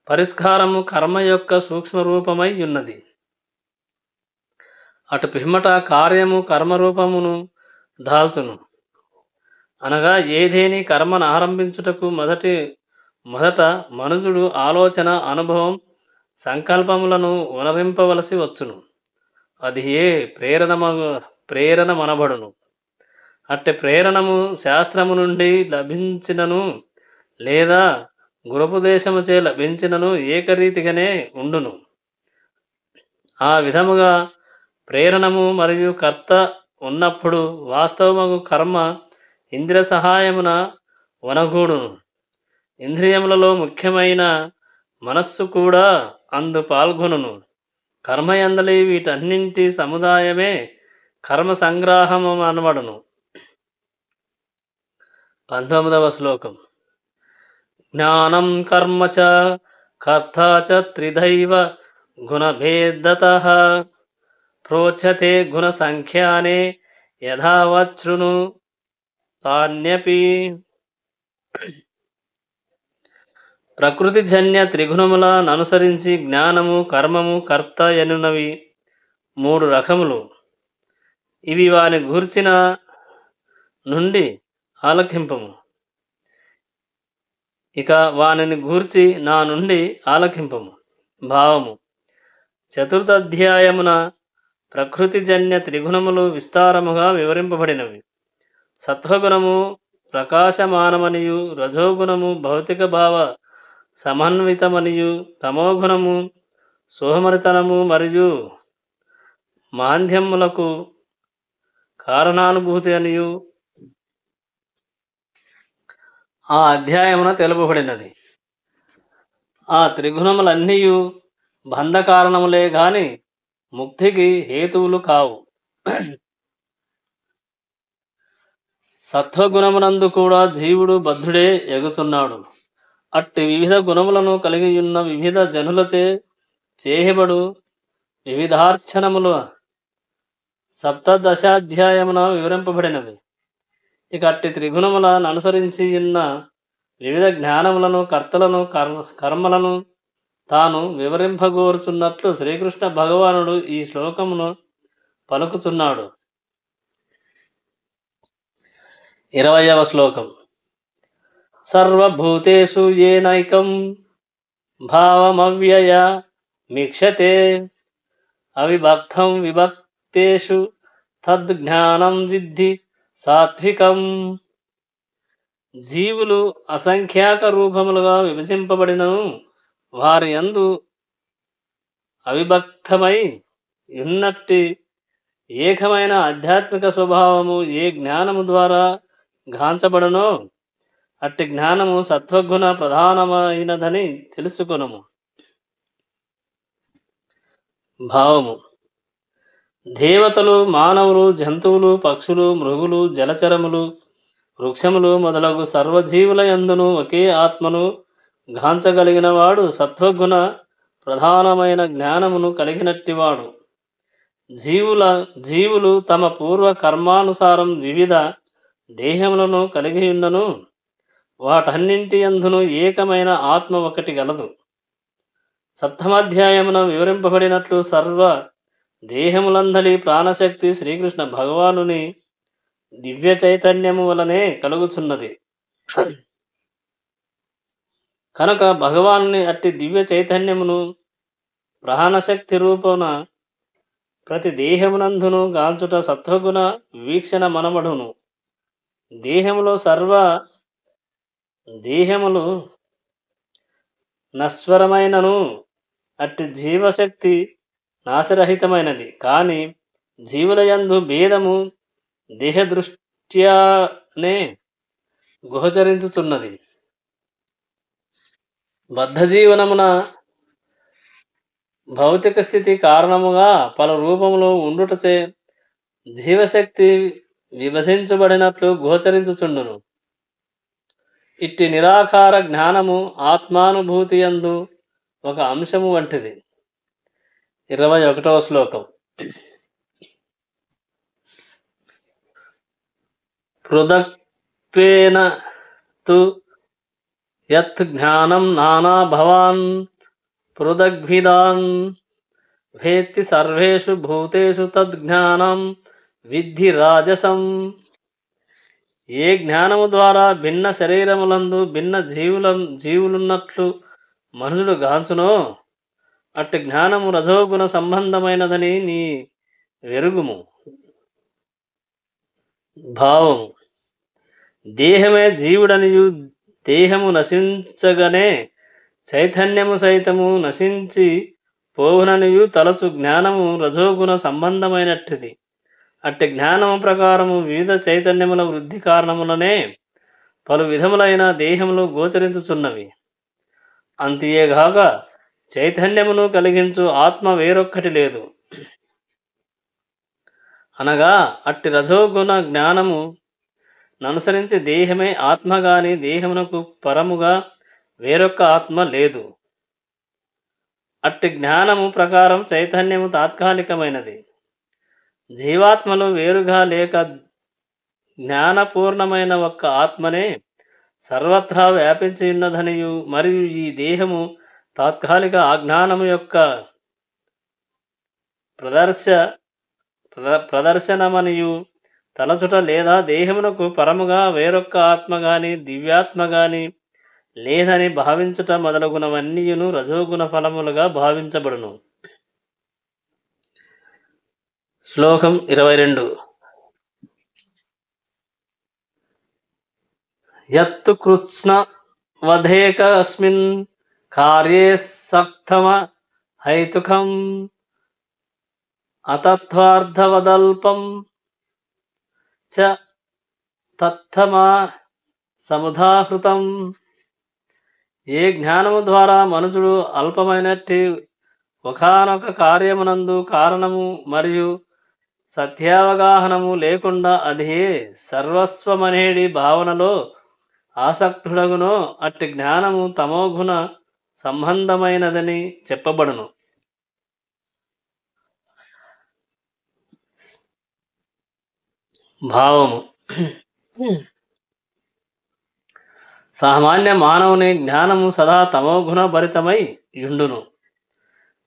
పరిష్కారము కర్మ యొక్క సూక్ష్మ రూపమై ఉన్నది. అటు పిమ్మట కార్యము కర్మరూపమును దాల్చును. అనగా ఏదేని కర్మను ఆరంభించుటకు మొదట మనుజుడు ఆలోచన, అనుభవం, సంకల్పములను ఉనరింపవలసి వచ్చును. అది ఏ ప్రేరణమనబడును. అట్టి ప్రేరణము శాస్త్రము నుండి లభించినను లేదా గురుపదేశముచే లభించినను ఏకరీతిగానే ఉండును. ఆ విధముగా ప్రేరణము మరియు కర్త ఉన్నప్పుడు వాస్తవము కర్మ ఇంద్రియ సహాయమున వనగూడును. ఇంద్రియములలో ముఖ్యమైన మనస్సు కూడా అందు పాల్గొనును. కర్మయందలి వీటన్నింటి సముదాయమే కర్మ సంగ్రహము అనబడును. 19వ శ్లోకం. జ్ఞానం కర్మ చ కర్త చ త్రిధైవ గుణభేదతః ప్రోచ్యతే గుణ సంఖ్యానే యథావచ్ఛృణు తాన్యపి. ప్రకృతిజన్య త్రిగుణములను అనుసరించి జ్ఞానము, కర్మము, కర్త ఎనునవి 3 రకములు. ఇవి వాని గూర్చిన నుండి ఆలకింపము. ఇక వానిని గూర్చి నా నుండి ఆలకింపము. భావము. చతుర్థాధ్యాయమున ప్రకృతిజన్య త్రిగుణములు విస్తారముగా వివరింపబడినవి. సత్వగుణము ప్రకాశమానమనియు, రజోగుణము భౌతిక భావ సమన్వితమనియు, తమోగుణము సోమరితనము మరియు మాంద్యములకు కారణానుభూతి అనియు ఆ అధ్యాయమున తెలుపబడినది. ఆ త్రిగుణములన్నీయు బంధకారణములే గాని ముక్తికి హేతువులు కావు. సత్వగుణమునందు కూడా జీవుడు బద్ధుడే ఎగుచున్నాడు. అట్టి వివిధ గుణములను కలిగియున్న వివిధ జనులచే చేయబడు వివిధార్చనములు 17వ వివరింపబడినవి. ఇక అట్టి త్రిగుణములను అనుసరించి ఉన్న వివిధ జ్ఞానములను, కర్తలను, కర్మలను తాను వివరింపగోరుచున్నట్లు శ్రీకృష్ణ భగవానుడు ఈ శ్లోకమును పలుకుచున్నాడు. 20వ శ్లోకం. సర్వభూతేషు ఏనైకం భావమవ్యయ మీక్షతే అవిభక్తం విభక్తేషు తద్జ్ఞానం విద్ధి సాత్వికం. జీవులు అసంఖ్యాక రూపములుగా విభజింపబడినను వారి యందు అవిభక్తమై ఉన్నట్టి ఏకమైన ఆధ్యాత్మిక స్వభావము ఏ జ్ఞానము ద్వారా గాంచబడునో అట్టి జ్ఞానము సత్వగుణ ప్రధానమైనదని తెలుసుకొనుము. భావము: దేవతలు, మానవులు, జంతువులు, పక్షులు, మృగులు, జలచరములు, వృక్షములు మొదలగు సర్వజీవుల యందును ఒకే ఆత్మను గాంచగలిగిన వాడు సత్వగుణ ప్రధానమైన జ్ఞానమును కలిగినట్టివాడు. జీవులు తమ పూర్వ కర్మానుసారం వివిధ దేహములను కలిగి ఉన్నను వాటన్నింటి యందును ఏకమైన ఆత్మ ఒకటి గలదు. సప్తమాధ్యాయమున వివరింపబడినట్లు సర్వ దేహములందలి ప్రాణశక్తి శ్రీకృష్ణ భగవానుని దివ్య చైతన్యము వలనే కలుగుచున్నది. కనుక భగవానుని అట్టి దివ్య చైతన్యమును ప్రాణశక్తి రూపమున ప్రతి దేహమునందును గాంచుట సత్వగుణ వీక్షణ మనబడును. దేహములు నశ్వరమైనను అట్టి జీవశక్తి నాశరహితమైనది. కానీ జీవుల యందు భేదము దేహదృష్ట్యానే గోచరించుతున్నది. బద్ధజీవనమున భౌతిక స్థితి కారణముగా పలు రూపములో ఉండుటచే జీవశక్తి విభజించబడినట్లు గోచరించుచుండును. ఇట్టి నిరాకార జ్ఞానము ఆత్మానుభూతి యందు ఒక అంశము వంటిది. 21వ శ్లోకం. పృథక్త్వేన తు యత్ జ్ఞానం నానా భవాన్ పృథగ్విదాన్ వేత్తి సర్వేషు భూతేషు తద్జ్ఞానం విద్ధి రాజసం. ఏ జ్ఞానము ద్వారా భిన్న శరీరములందు భిన్న జీవులున్నట్లు మనుషుడు గాంచునో అట్టి జ్ఞానము రజోగుణ సంబంధమైనదని నీ వెరుగుము. భావము: దేహమే జీవుడనియు దేహము నశించగనే చైతన్యము సైతము నశించి పోవుననియు తలచు జ్ఞానము రజోగుణ సంబంధమైనట్టిది. అట్టి జ్ఞానము ప్రకారము వివిధ చైతన్యముల వృద్ధి కారణములనే పలు విధములైన దేహములు గోచరించుచున్నవి. అంతియేగాక చైతన్యమును కలిగించు ఆత్మ వేరొక్కటి లేదు. అనగా అట్టి రజోగుణ జ్ఞానము ననుసరించి దేహమే ఆత్మ గాని దేహమునకు పరముగా వేరొక్క ఆత్మ లేదు. అట్టి జ్ఞానము ప్రకారం చైతన్యము తాత్కాలికమైనది. జీవాత్మలు వేరుగా లేక జ్ఞానపూర్ణమైన ఒక్క ఆత్మనే సర్వత్రా వ్యాపించి ఉన్నదనియు మరియు ఈ దేహము తాత్కాలిక అజ్ఞానము యొక్క ప్రదర్శనమనియు తలచుట లేదా దేహమునకు పరముగా వేరొక్క ఆత్మ గాని దివ్యాత్మ గాని లేదని భావించుట మొదలగునవన్నీయును రజోగుణ ఫలములుగా భావించబడును. శ్లోకం 22. యత్తు కృత్స్న వధేకస్మిన్ కార్యే సక్తమ హైతుకం అతత్వార్థవదల్పం చ తత్తమా సముదాహృతం. ఏ జ్ఞానము ద్వారా మనుషుడు అల్పమైనట్టి ఒకానొక కార్యమునందు కారణము మరియు సత్యావగాహనము లేకుండా అదే సర్వస్వమనేడి భావనలో ఆసక్తుడగునో అట్టి జ్ఞానము తమోగుణ సంబంధమైనదని చెప్పబడును. భావము: సామాన్య మానవుని జ్ఞానము సదా తమోగుణ భరితమై యుండును.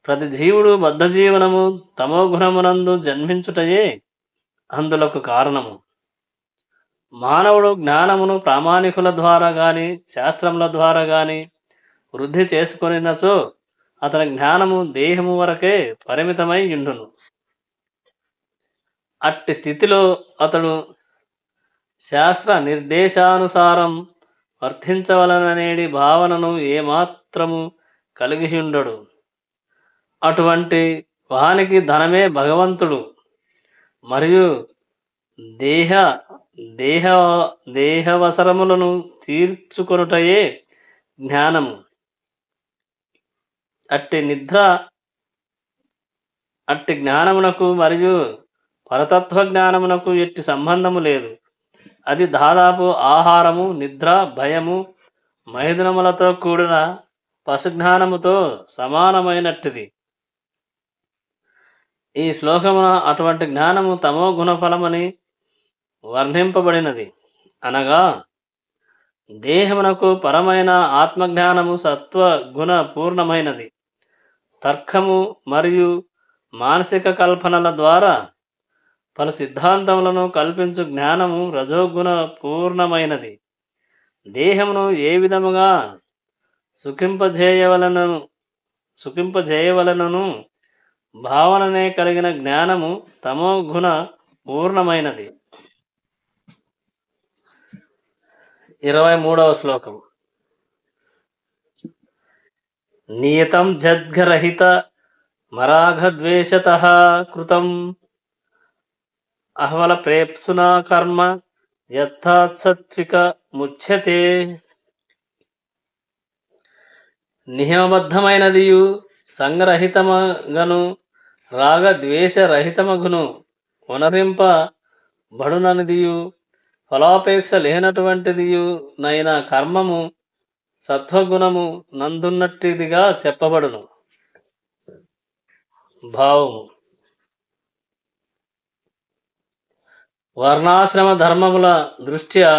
ప్రతి జీవుడు బద్ధజీవనము తమోగుణమునందు జన్మించుటయే అందులకు కారణము. మానవుడు జ్ఞానమును ప్రామాణికుల ద్వారా గాని శాస్త్రముల ద్వారా గాని వృద్ధి చేసుకొనినచో అతని జ్ఞానము దేహము వరకే పరిమితమై యుండును. అట్టి స్థితిలో అతడు శాస్త్ర నిర్దేశానుసారం వర్తించవలననేది భావనను ఏమాత్రము కలిగి ఉండడు. అటువంటి వానికి ధనమే భగవంతుడు మరియు దేహ దేహ దేహవసరములను తీర్చుకొనుటయే జ్ఞానము. అట్టి జ్ఞానమునకు మరియు పరతత్వ జ్ఞానమునకు ఎట్టి సంబంధము లేదు. అది దాదాపు ఆహారము, నిద్ర, భయము, మైథునములతో కూడిన పశుజ్ఞానముతో సమానమైనట్టిది. ఈ శ్లోకమున అటువంటి జ్ఞానము తమో గుణఫలమని వర్ణింపబడినది. అనగా దేహమునకు పరమైన ఆత్మజ్ఞానము సత్వగుణ పూర్ణమైనది. తర్కము మరియు మానసిక కల్పనల ద్వారా పలు సిద్ధాంతములను కల్పించు జ్ఞానము రజోగుణ పూర్ణమైనది. దేహమును ఏ విధముగా సుఖింపజేయవలనను భావననే కలిగిన జ్ఞానము తమో గుణ పూర్ణమైనది. 23వ శ్లోకం. నియతం జద్గరహిత మరాఘద్వేషతః కృతం అహవల ప్రేప్సునా కర్మ యథాసత్విక ముచ్యతే. నియమబద్ధమైనదియు సంగరహితమగను రాగద్వేషరహితమగును వనరింపబడుననిదియు ఫలాపేక్ష లేనటువంటిదియు నైన కర్మము సత్వగుణము నందున్నట్టిదిగా చెప్పబడును. భావము. వర్ణాశ్రమ ధర్మముల దృష్ట్యా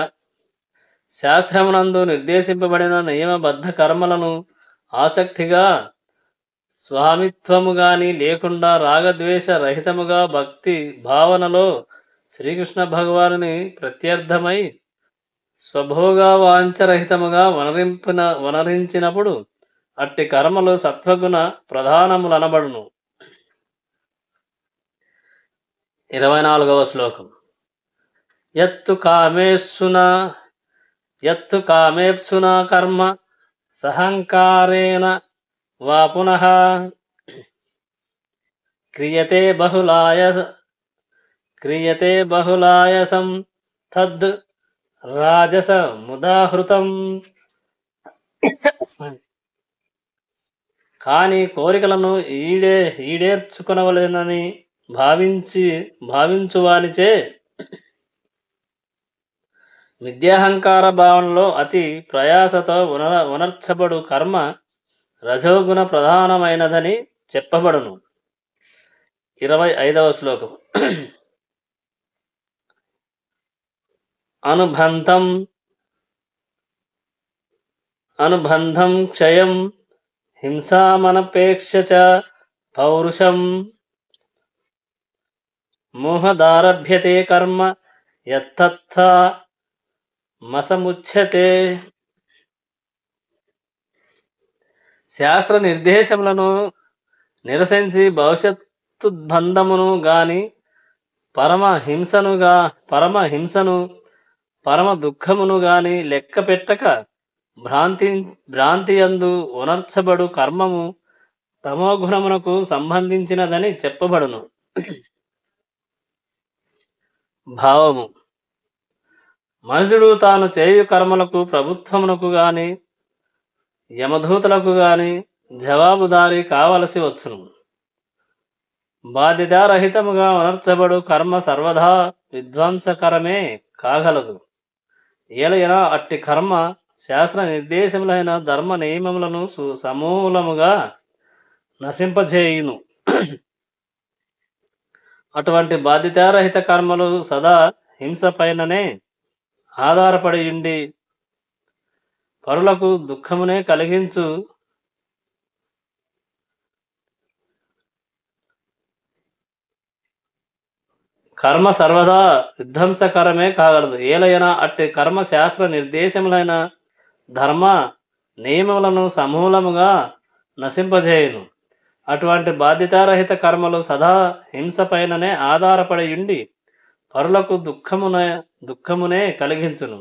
శాస్త్రమునందు నిర్దేశింపబడిన నియమబద్ధ కర్మలను ఆసక్తిగా స్వామిత్వము గాని లేకుండా రాగద్వేష రహితముగా భక్తి భావనలో శ్రీకృష్ణ భగవానుని ప్రత్యర్థమై స్వభోగవాంఛరహితముగా వనరించినప్పుడు అట్టి కర్మలు సత్వగుణ ప్రధానములనబడును. 24వ శ్లోకం. యత్తు కామేప్సునా కర్మ సహంకారేణ వా పునః క్రియతే బహుళాయసం తద్ రాజస ముదాహృతం. కానీ కోరికలను ఈడేర్చుకొనవలెనని భావించువానిచే విద్యాహంకార భావనలో అతి ప్రయాసతో ఉనర్చబడు కర్మ రజోగుణ ప్రధానమైనదని చెప్పబడును. 25వ శ్లోకం. అనుబంధం క్షయం హింసామనపేక్ష చ పౌరుషం మోహదారభ్యతే కర్మ యత్తత్థా మసముచ్యతే. శాస్త్ర నిర్దేశములను నిరసించి భవిష్యత్తుద్బంధమును గాని పరమహింసను పరమ దుఃఖమును గాని లెక్క పెట్టక భ్రాంతియందు ఉనర్చబడు కర్మము తమోగుణమునకు సంబంధించినదని చెప్పబడును. భావము. మనుషుడు తాను చేయు కర్మలకు ప్రభుత్వమునకు గాని యమదూతలకు గాని జవాబుదారీ కావలసి వచ్చును. బాధ్యతారహితముగా ఉనర్చబడు కర్మ సర్వదా విధ్వంసకరమే కాగలదు. ఏలైనా అట్టి కర్మ శాస్త్ర నిర్దేశములైన ధర్మ నియమములను సమూలముగా నశింపజేయును. అటువంటి బాధ్యతారహిత కర్మలు సదా హింస పైననే ఆధారపడి ఉండి పరులకు దుఃఖమునే కలిగించు కర్మ సర్వదా విధ్వంసకరమే కాగలదు. ఏలైనా అట్టి కర్మ శాస్త్ర నిర్దేశములైన ధర్మ నియమములను సమూలముగా నశింపజేయును. అటువంటి బాధ్యతారహిత కర్మలు సదా హింస పైననే ఆధారపడి ఉండి పరులకు దుఃఖమునే కలిగించును.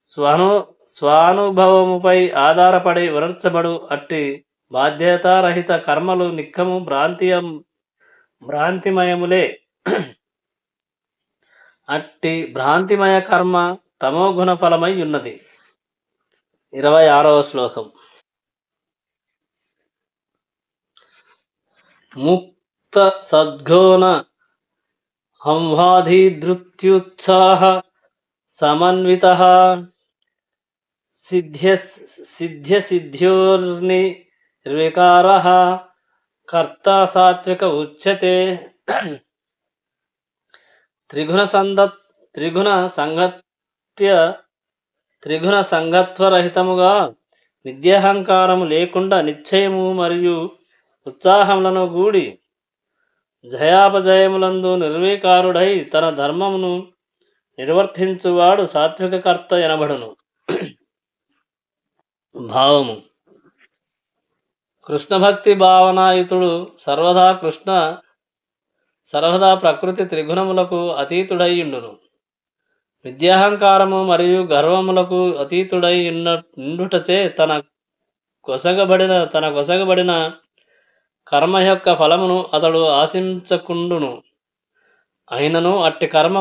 స్వను స్వానుభవముపై ఆధారపడి ఉనర్చబడు అట్టి బాధ్యతారహిత కర్మలు నిక్కము భ్రాంతిమయములే. అట్టి భ్రాంతిమయ కర్మ తమోగుణ ఫలమై ఉన్నది. 26వ శ్లోకం. ముక్త సద్గోన హంవాధిధృత్యుత్సాహ సమన్వితః సిద్ధ్యసిద్ధ్యోర్నిర్వికారః కర్త సాత్విక ఉచ్యతే. త్రిగుణ సంగత్వరహితముగా విద్యాహంకారము లేకుండా నిశ్చయము మరియు ఉత్సాహములను గూడి జయాపజయములందు నిర్వికారుడై తన ధర్మమును నిర్వర్తించువాడు సాత్విక కర్త ఎనబడును. భావము. కృష్ణభక్తి భావనాయుతుడు సర్వదా ప్రకృతి త్రిగుణములకు అతీతుడైయుండును. విద్యాహంకారము మరియు గర్వములకు అతీతుడై నిండుటచే తన కొసగబడిన కర్మ యొక్క ఫలమును అతడు ఆశించకుండును. అయినను అట్టి కర్మ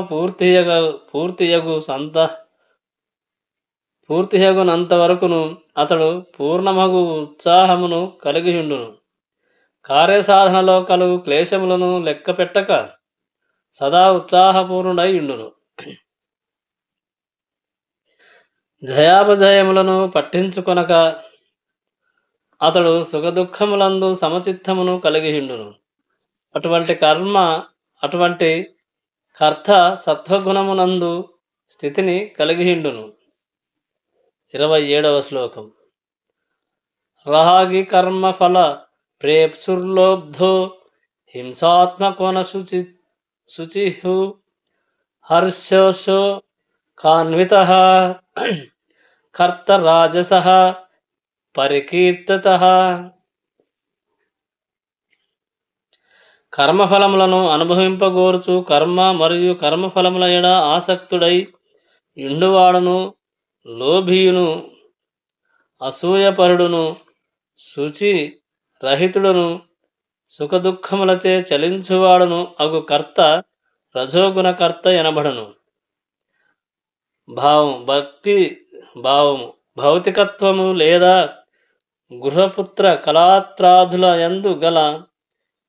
పూర్తియగునంత వరకును అతడు పూర్ణమగు ఉత్సాహమును కలిగియుండును. కార్యసాధనలో కలుగు క్లేశములను లెక్కపెట్టక సదా ఉత్సాహపూర్ణుడై ఉండును. జయాపజయములను పట్టించుకొనక అతడు సుఖదుఖములందు సమచిత్తమును కలిగియుండును. అటువంటి కర్త సత్వగుణమునందు స్థితిని కలిగియుండును. 27వ శ్లోకం. రాగి కర్మఫల ప్రేప్సుర్లోబ్ధో హింసాత్మకోన శుచిహు హర్షోషో కాన్వితః కర్త రాజసః పరికీర్తితః. కర్మఫలములను అనుభవింపగోరుచు కర్మ మరియు కర్మఫలముల ఎడ ఆసక్తుడై యుండువాడును, లోభియును, అసూయపరుడును, శుచి రహితుడును, సుఖదుఖములచే చలించువాడును అగు కర్త రజోగుణ కర్త ఎనబడును. భావము. భౌతికత్వము లేదా గృహపుత్ర కళాత్రాదుల యందు గల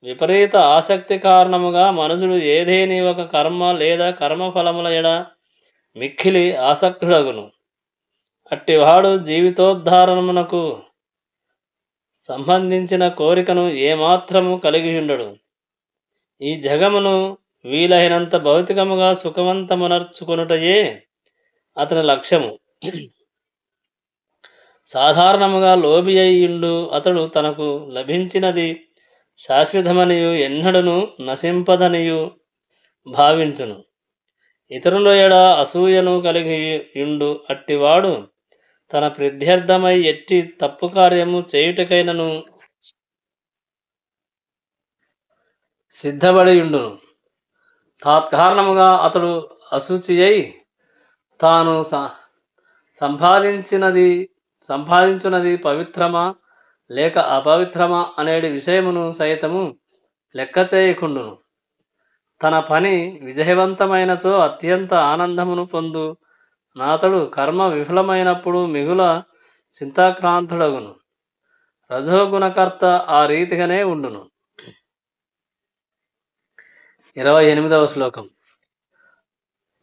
విపరీత ఆసక్తి కారణముగా మనుషుడు ఏదేని ఒక కర్మ లేదా కర్మఫలముల ఎడ మిక్కిలి ఆసక్తుడగును. అట్టివాడు జీవితోద్ధారణమునకు సంబంధించిన కోరికను ఏమాత్రము కలిగియుండడు. ఈ జగమును వీలైనంత భౌతికముగా సుఖవంతమునర్చుకొనుటయే అతని లక్ష్యము. సాధారణముగా లోభి అయ్యుండు అతడు తనకు లభించినది శాశ్వతమనియు ఎన్నడను నశింపదనియు భావించును. ఇతరుల ఎడ అసూయను కలిగియుండు అట్టివాడు తన ప్రత్యర్థమై ఎట్టి తప్పు కార్యము చేయుటకైనను సిద్ధపడియుండును. తత్కారణముగా అతడు అశుచి అయి తాను సంపాదించున్నది పవిత్రమా లేక అపవిత్రమా అనేటి విషయమును సైతము లెక్క చేయకుండును. తన పని విజయవంతమైనచో అత్యంత ఆనందమును పొందు నాతడు కర్మ విఫలమైనప్పుడు మిగుల చింతాక్రాంతుడగును. రజోగుణకర్త ఆ రీతిగానే ఉండును. 28వ శ్లోకం.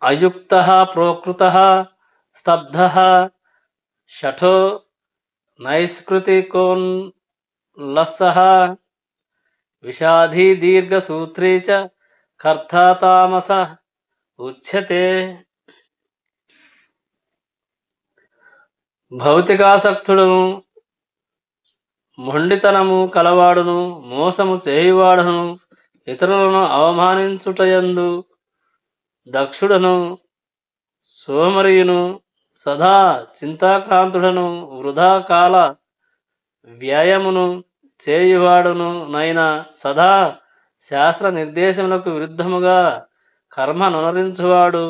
అయుక్తః ప్రోకృతః స్తబ్ధః షఠో నైష్కృతికోల్లసః విషాదీ దీర్ఘసూత్రీ చ కర్త తామసః ఉచ్యతే. భౌతికాసక్తుడును, మొండితనము కలవాడును, మోసము చేయువాడును, ఇతరులను అవమానించుటయందు దక్షుడను, సోమరియును, సదా చింతాక్రాంతుడను, వృధా కాల వ్యయమును చేయువాడును నైనా సదా శాస్త్ర నిర్దేశములకు విరుద్ధముగా కర్మ నునరించువాడు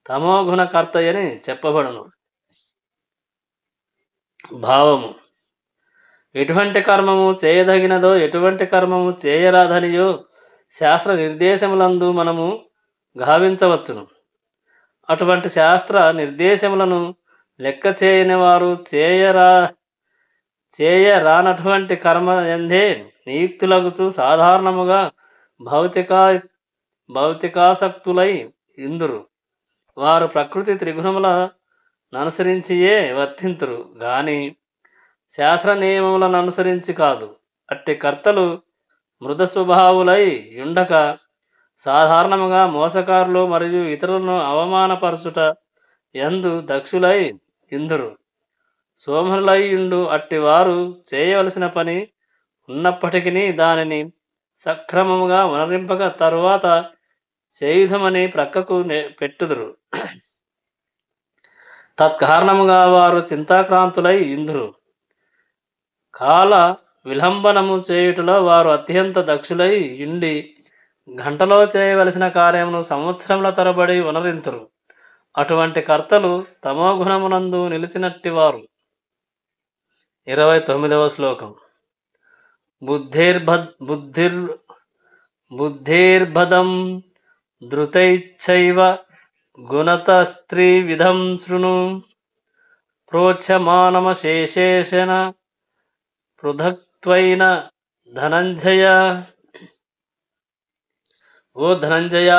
తమోగుణకర్తయని చెప్పబడును. భావము: ఎటువంటి కర్మము చేయదగినదో ఎటువంటి కర్మము చేయరాదనియో శాస్త్ర నిర్దేశములందు మనము గావించవచ్చును. అటువంటి శాస్త్ర నిర్దేశములను లెక్క చేయని వారు చేయరానటువంటి కర్మ ఎందే నియుక్తులగుచు సాధారణముగా భౌతికాసక్తులై ఇందురు. వారు ప్రకృతి త్రిగుణముల ననుసరించియే వర్తింతురు గాని శాస్త్ర నియమములను అనుసరించి కాదు. అట్టి కర్తలు మృద స్వభావులై యుండక సాధారణముగా మోసకారులు మరియు ఇతరులను అవమానపరచుట యందు దక్షులై ఇందురు. సోమరులై యుండు అట్టి వారు చేయవలసిన పని ఉన్నప్పటికీ దానిని సక్రమముగా వనరింపక తరువాత చేయుధమని ప్రక్కకు పెట్టుదురు. తత్కారణముగా వారు చింతాక్రాంతులై ఇందురు. కాల విలంబనము చేయుటలో వారు అత్యంత దక్షులై యుండి గంటలో చేయవలసిన కార్యమును సంవత్సరముల తరబడి వనరింతురు. అటువంటి కర్తలు తమోగుణమునందు నిలిచినట్టివారు. 29వ శ్లోకం. బుద్ధిర్బధం ధృతైశ్చైవ గుణతస్త్రివిధం శృణు ప్రోచ్యమానమశేషేణ పృథక్త్వైన ధనంజయ. ఓ ధనంజయ,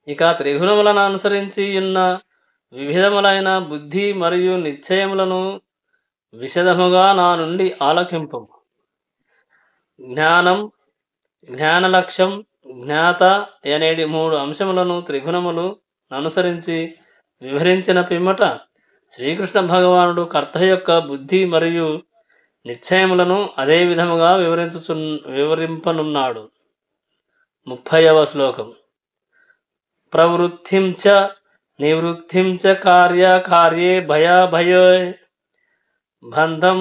ఇక త్రిగుణములను అనుసరించి ఉన్న వివిధములైన బుద్ధి మరియు నిశ్చయములను విశదముగా నా నుండి ఆలకింపు. జ్ఞానం, జ్ఞానలక్ష్యం, జ్ఞాత అనేటి 3 అంశములను త్రిగుణములు అనుసరించి వివరించిన పిమ్మట శ్రీకృష్ణ భగవానుడు కర్త యొక్క బుద్ధి మరియు నిశ్చయములను అదే విధముగా వివరింపనున్నాడు. 30వ శ్లోకం. ప్రవృత్తిం చ నివృత్తిం చ కార్యే భయాభయో బంధం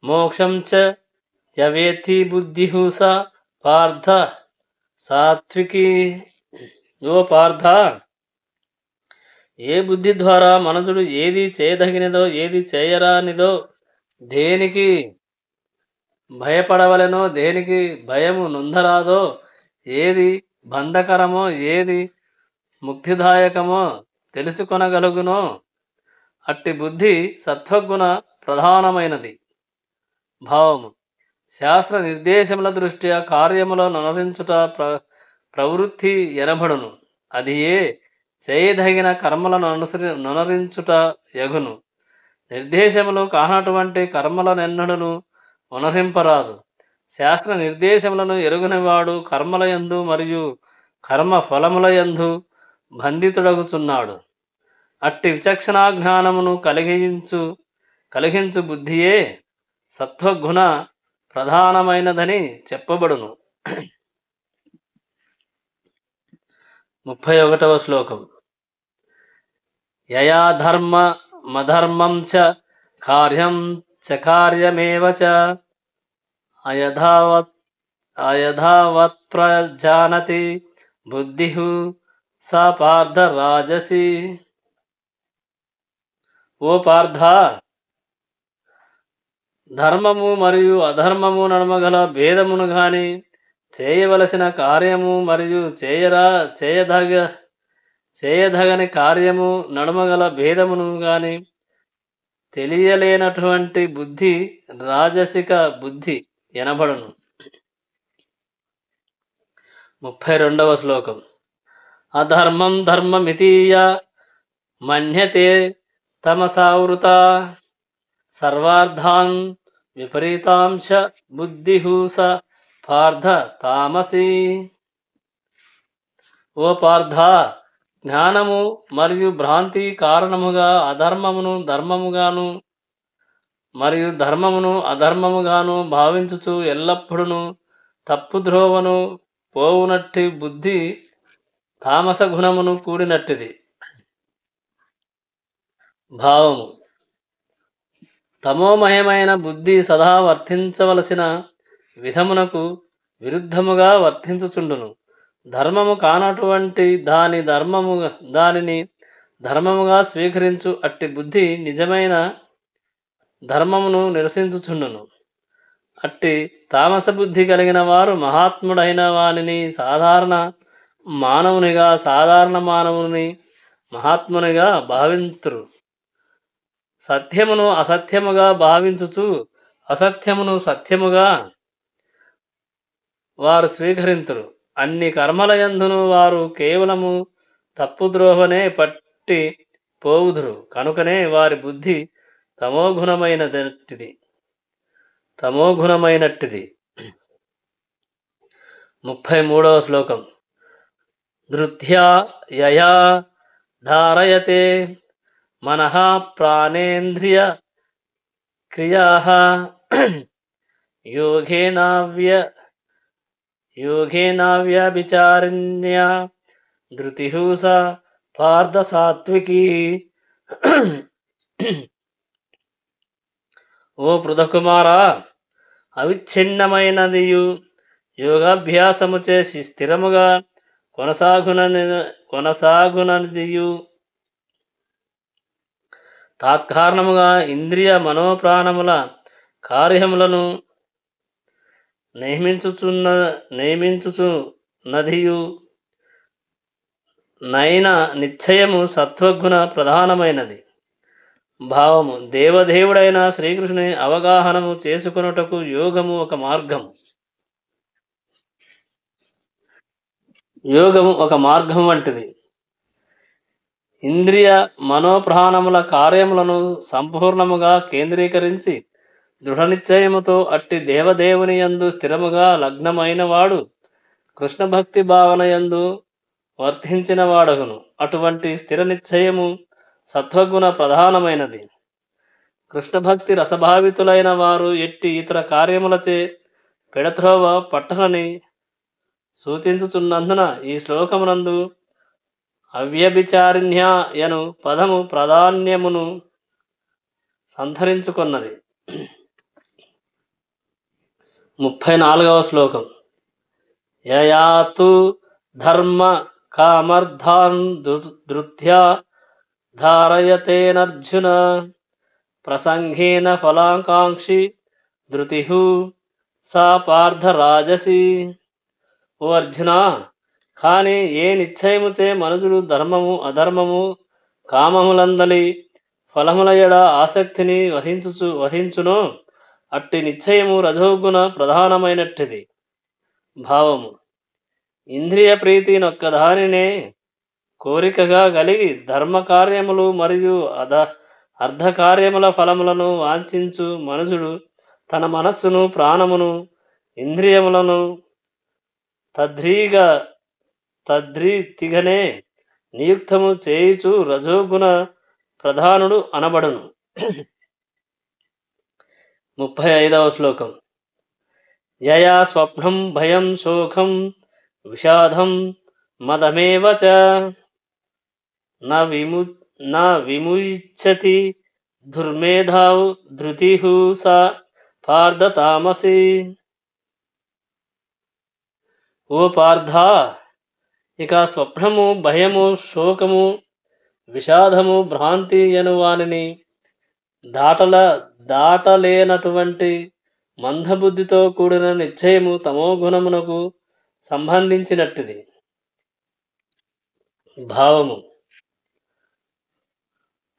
మోక్షం చ యవేత్తి బుద్ధిః స పార్థ సాత్వికీ. ఓ పార్థ, ఏ బుద్ధి ద్వారా మనసుడు ఏది చేయదగినదో ఏది చేయరానిదో, దేనికి భయపడవలెనో దేనికి భయము నొందరాదో, ఏది బంధకరమో ఏది ముక్తిదాయకమో తెలుసుకొనగలుగునో అట్టి బుద్ధి సత్వగుణ ప్రధానమైనది. భావము: శాస్త్ర నిర్దేశముల దృష్ట్యా కార్యములను అనుసరించుట ప్రవృత్తి ఎనబడును. అది ఏ చేయదగిన కర్మలను అనుసరించుట యగును. నిర్దేశములు కానటువంటి కర్మలనెన్నడను అనుసరింపరాదు. శాస్త్ర నిర్దేశములను ఎరుగునివాడు కర్మలయందు మరియు కర్మ ఫలములయందు బంధితుడగుచున్నాడు. అట్టి విచక్షణా జ్ఞానమును కలిగించు బుద్ధియే సత్వగుణ ప్రధానమైనదని చెప్పబడును. 31వ శ్లోకం. యయా ధర్మమధర్మం చ కార్యం చ కార్యమేవ చ అయథావత్ ప్రజానతి బుద్ధిః సా పార్థ రాజసి. ఓ పార్థ, ధర్మము మరియు అధర్మము నడుమగల భేదమును గాని, చేయవలసిన కార్యము మరియు చేయదగని కార్యము నడుమగల భేదమును గాని తెలియలేనటువంటి బుద్ధి రాజసిక బుద్ధి ఎనబడును. 32వ శ్లోకం. అధర్మం ధర్మమితీయ మన్యతే తమసావృత సర్వార్థాన్ విపరీతాంశ బుద్ధిః స పార్థ తామసి. ఓ పార్థ, జ్ఞానము మరియు భ్రాంతి కారణముగా అధర్మమును ధర్మముగాను మరియు ధర్మమును అధర్మముగాను భావించుచు ఎల్లప్పుడూ తప్పుద్రోవను పోవునట్టి బుద్ధి తామస గుణమును కూడినట్టిది. భావము: తమోమయమైన బుద్ధి సదా వర్తించవలసిన విధమునకు విరుద్ధముగా వర్తించుచుండును. ధర్మము కానటువంటి దానిని ధర్మముగా స్వీకరించు అట్టి బుద్ధి నిజమైన ధర్మమును నిరసించుచుండును. అట్టి తామస బుద్ధి కలిగిన వారు మహాత్ముడైన వానిని సాధారణ మానవుని మహాత్మునిగా భావింతురు. సత్యమును అసత్యముగా భావించుచు అసత్యమును సత్యముగా వారు స్వీకరింతురు. అన్ని కర్మలయందును వారు కేవలము తప్పుద్రోవనే పట్టి పోవుదురు. కనుకనే వారి బుద్ధి తమోగుణమైనట్టిది. 33వ శ్లోకం. ధృత్యా యయా ధారయతే మనః ప్రాణేంద్రియ క్రియాః యోగేనావ్యభిచారిణ్యా ధృతిః సా పార్థ సాత్వికీ. ఓ పృథకుమారా, అవిచ్ఛిన్నమైనదియు యోగాభ్యాసము చేసి స్థిరముగా కొనసాగునదియు తాత్కారణముగా ఇంద్రియ మనోప్రాణముల కార్యములను నియమించుచున్నదియు నైన నిశ్చయము సత్వగుణ ప్రధానమైనది. భావము. దేవదేవుడైన శ్రీకృష్ణుని అవగాహనము చేసుకొనుటకు యోగము ఒక మార్గం వంటిది. ఇంద్రియ మనోప్రాణముల కార్యములను సంపూర్ణముగా కేంద్రీకరించి దృఢనిశ్చయముతో అట్టి దేవదేవుని యందు స్థిరముగా లగ్నమైనవాడు కృష్ణభక్తి భావన యందు వర్తించిన వాడగును. అటువంటి స్థిర నిశ్చయము సత్వగుణ ప్రధానమైనది. కృష్ణభక్తి రసభావితులైన వారు ఎట్టి ఇతర కార్యములచే పెడత్రోవ పట్టనని సూచించుచున్నందున ఈ శ్లోకమునందు అవ్యభిచారిణ్య యను పదము ప్రాధాన్యమును సంతరించుకొన్నది. 34వ శ్లోకం. యయాతు ధర్మ కామర్థాన్ ధృత్యా ధారయతేనర్జున ప్రసంగేన ఫలాకాంక్షి ధృతిః సా పార్థ రాజసి. ఓ అర్జున, కానీ ఏ నిశ్చయముచే మనుజుడు ధర్మము అధర్మము కామములందలి ఫలముల ఎడ ఆసక్తిని వహించునో అట్టి నిశ్చయము రజోగుణ ప్రధానమైనట్టిది. భావము. ఇంద్రియ ప్రీతి నొక్కదానినే కోరికగా కలిగి ధర్మకార్యములు మరియు అర్ధకార్యముల ఫలములను వాంఛించు మనుజుడు తన మనస్సును ప్రాణమును ఇంద్రియములను తద్రీతిగనే నియుక్తము చేయుచు రజోగుణ ప్రధానుడు అనబడును. 35వ శ్లోకం. యయా స్వప్నం భయం శోకం విషాదం మదమేవ చ న విముచ్యతి దుర్మేధావ్ ధృతిః సా పార్థ తామసి. ఓ పార్థ, ఇక స్వప్నము భయము శోకము విషాదము భ్రాంతి అను వానిని దాటలేనటువంటి మందబుద్ధితో కూడిన నిశ్చయము తమోగుణమునకు సంబంధించినట్టిది. భావము.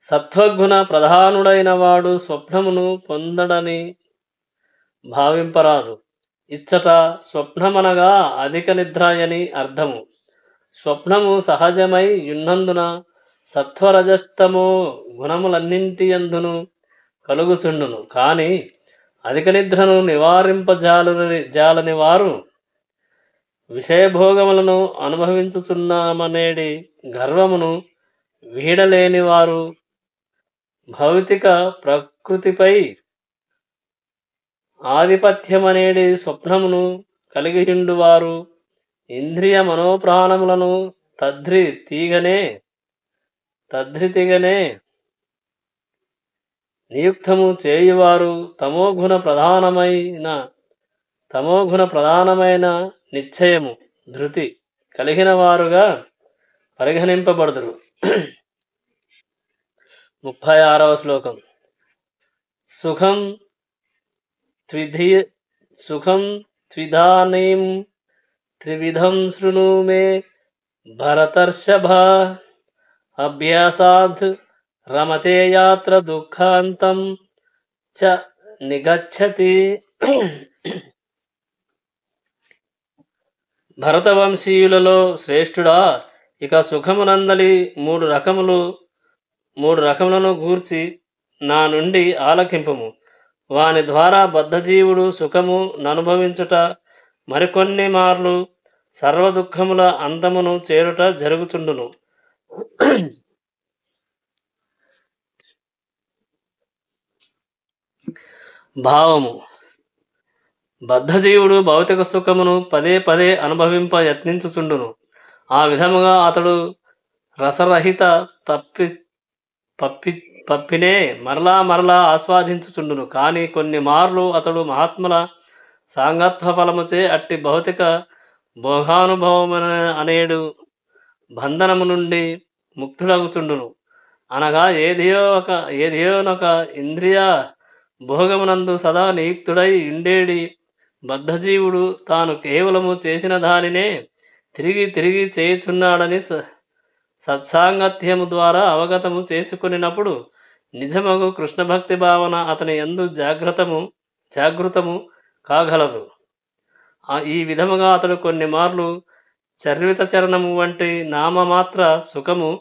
సత్వగుణ ప్రధానుడైన వాడు స్వప్నమును పొందడని భావింపరాదు. ఇచ్చట స్వప్నమనగా అధిక నిద్ర అని అర్థము. స్వప్నము సహజమై యున్నందున సత్వరజస్తమో గుణములన్నింటియందును కలుగుచుండును. కానీ అధిక నిద్రను నివారింపజాలని వారు విషయభోగములను అనుభవించుచున్నామనేది గర్వమును వీడలేని వారు, భౌతిక ప్రకృతిపై ఆధిపత్యమనేది స్వప్నమును కలిగియుండువారు, ఇంద్రియ మనోప్రాణములను తద్రితిగనే నియుక్తము చేయువారు, తమోగుణ ప్రధానమైన తమోగుణ ప్రధానమైన నిశ్చయము ధృతి కలిగిన వారుగా పరిగణింపబడుదురు. 36వ శ్లోకం. సుఖం త్విధి సుఖం త్విధానీం త్రివిధం శృణు మే భరతర్షభ అభ్యాసాద్ రమతే యాత్ర దుఃఖాంతం చ నిగచ్చతి. భరతవంశీయులలో శ్రేష్ఠుడా, ఇక సుఖమునందలి మూడు రకములను గూర్చి నా నుండి ఆలకింపుము. వాని ద్వారా బద్ధజీవుడు సుఖము ననుభవించుట, మరికొన్ని మార్లు సర్వదుఃఖముల అంతమును చేరుట జరుగుచుండును. భావము. బద్ధజీవుడు భౌతిక సుఖమును పదే పదే అనుభవింప యత్నించుచుండును. ఆ విధముగా అతడు రసరహిత పప్పినే మరలా మరలా ఆస్వాదించుచుండును. కానీ కొన్ని మార్లు అతడు మహాత్ముల సాంగత్వ ఫలముచే అట్టి భౌతిక భోగానుభవమున అనేడు బంధనము నుండి ముక్తుడగుచుండును. అనగా ఏదియోనొక ఇంద్రియ భోగమునందు సదా నియుక్తుడై ఉండేడి బద్ధజీవుడు తాను కేవలము చేసిన దానినే తిరిగి తిరిగి చేయుచున్నాడని సత్సాంగత్యము ద్వారా అవగతము చేసుకునినప్పుడు నిజమగు కృష్ణభక్తి భావన అతని యందు జాగృతము కాగలదు. ఈ విధముగా అతడు కొన్ని మార్లు చర్విత చరణము వంటి నామమాత్ర సుఖము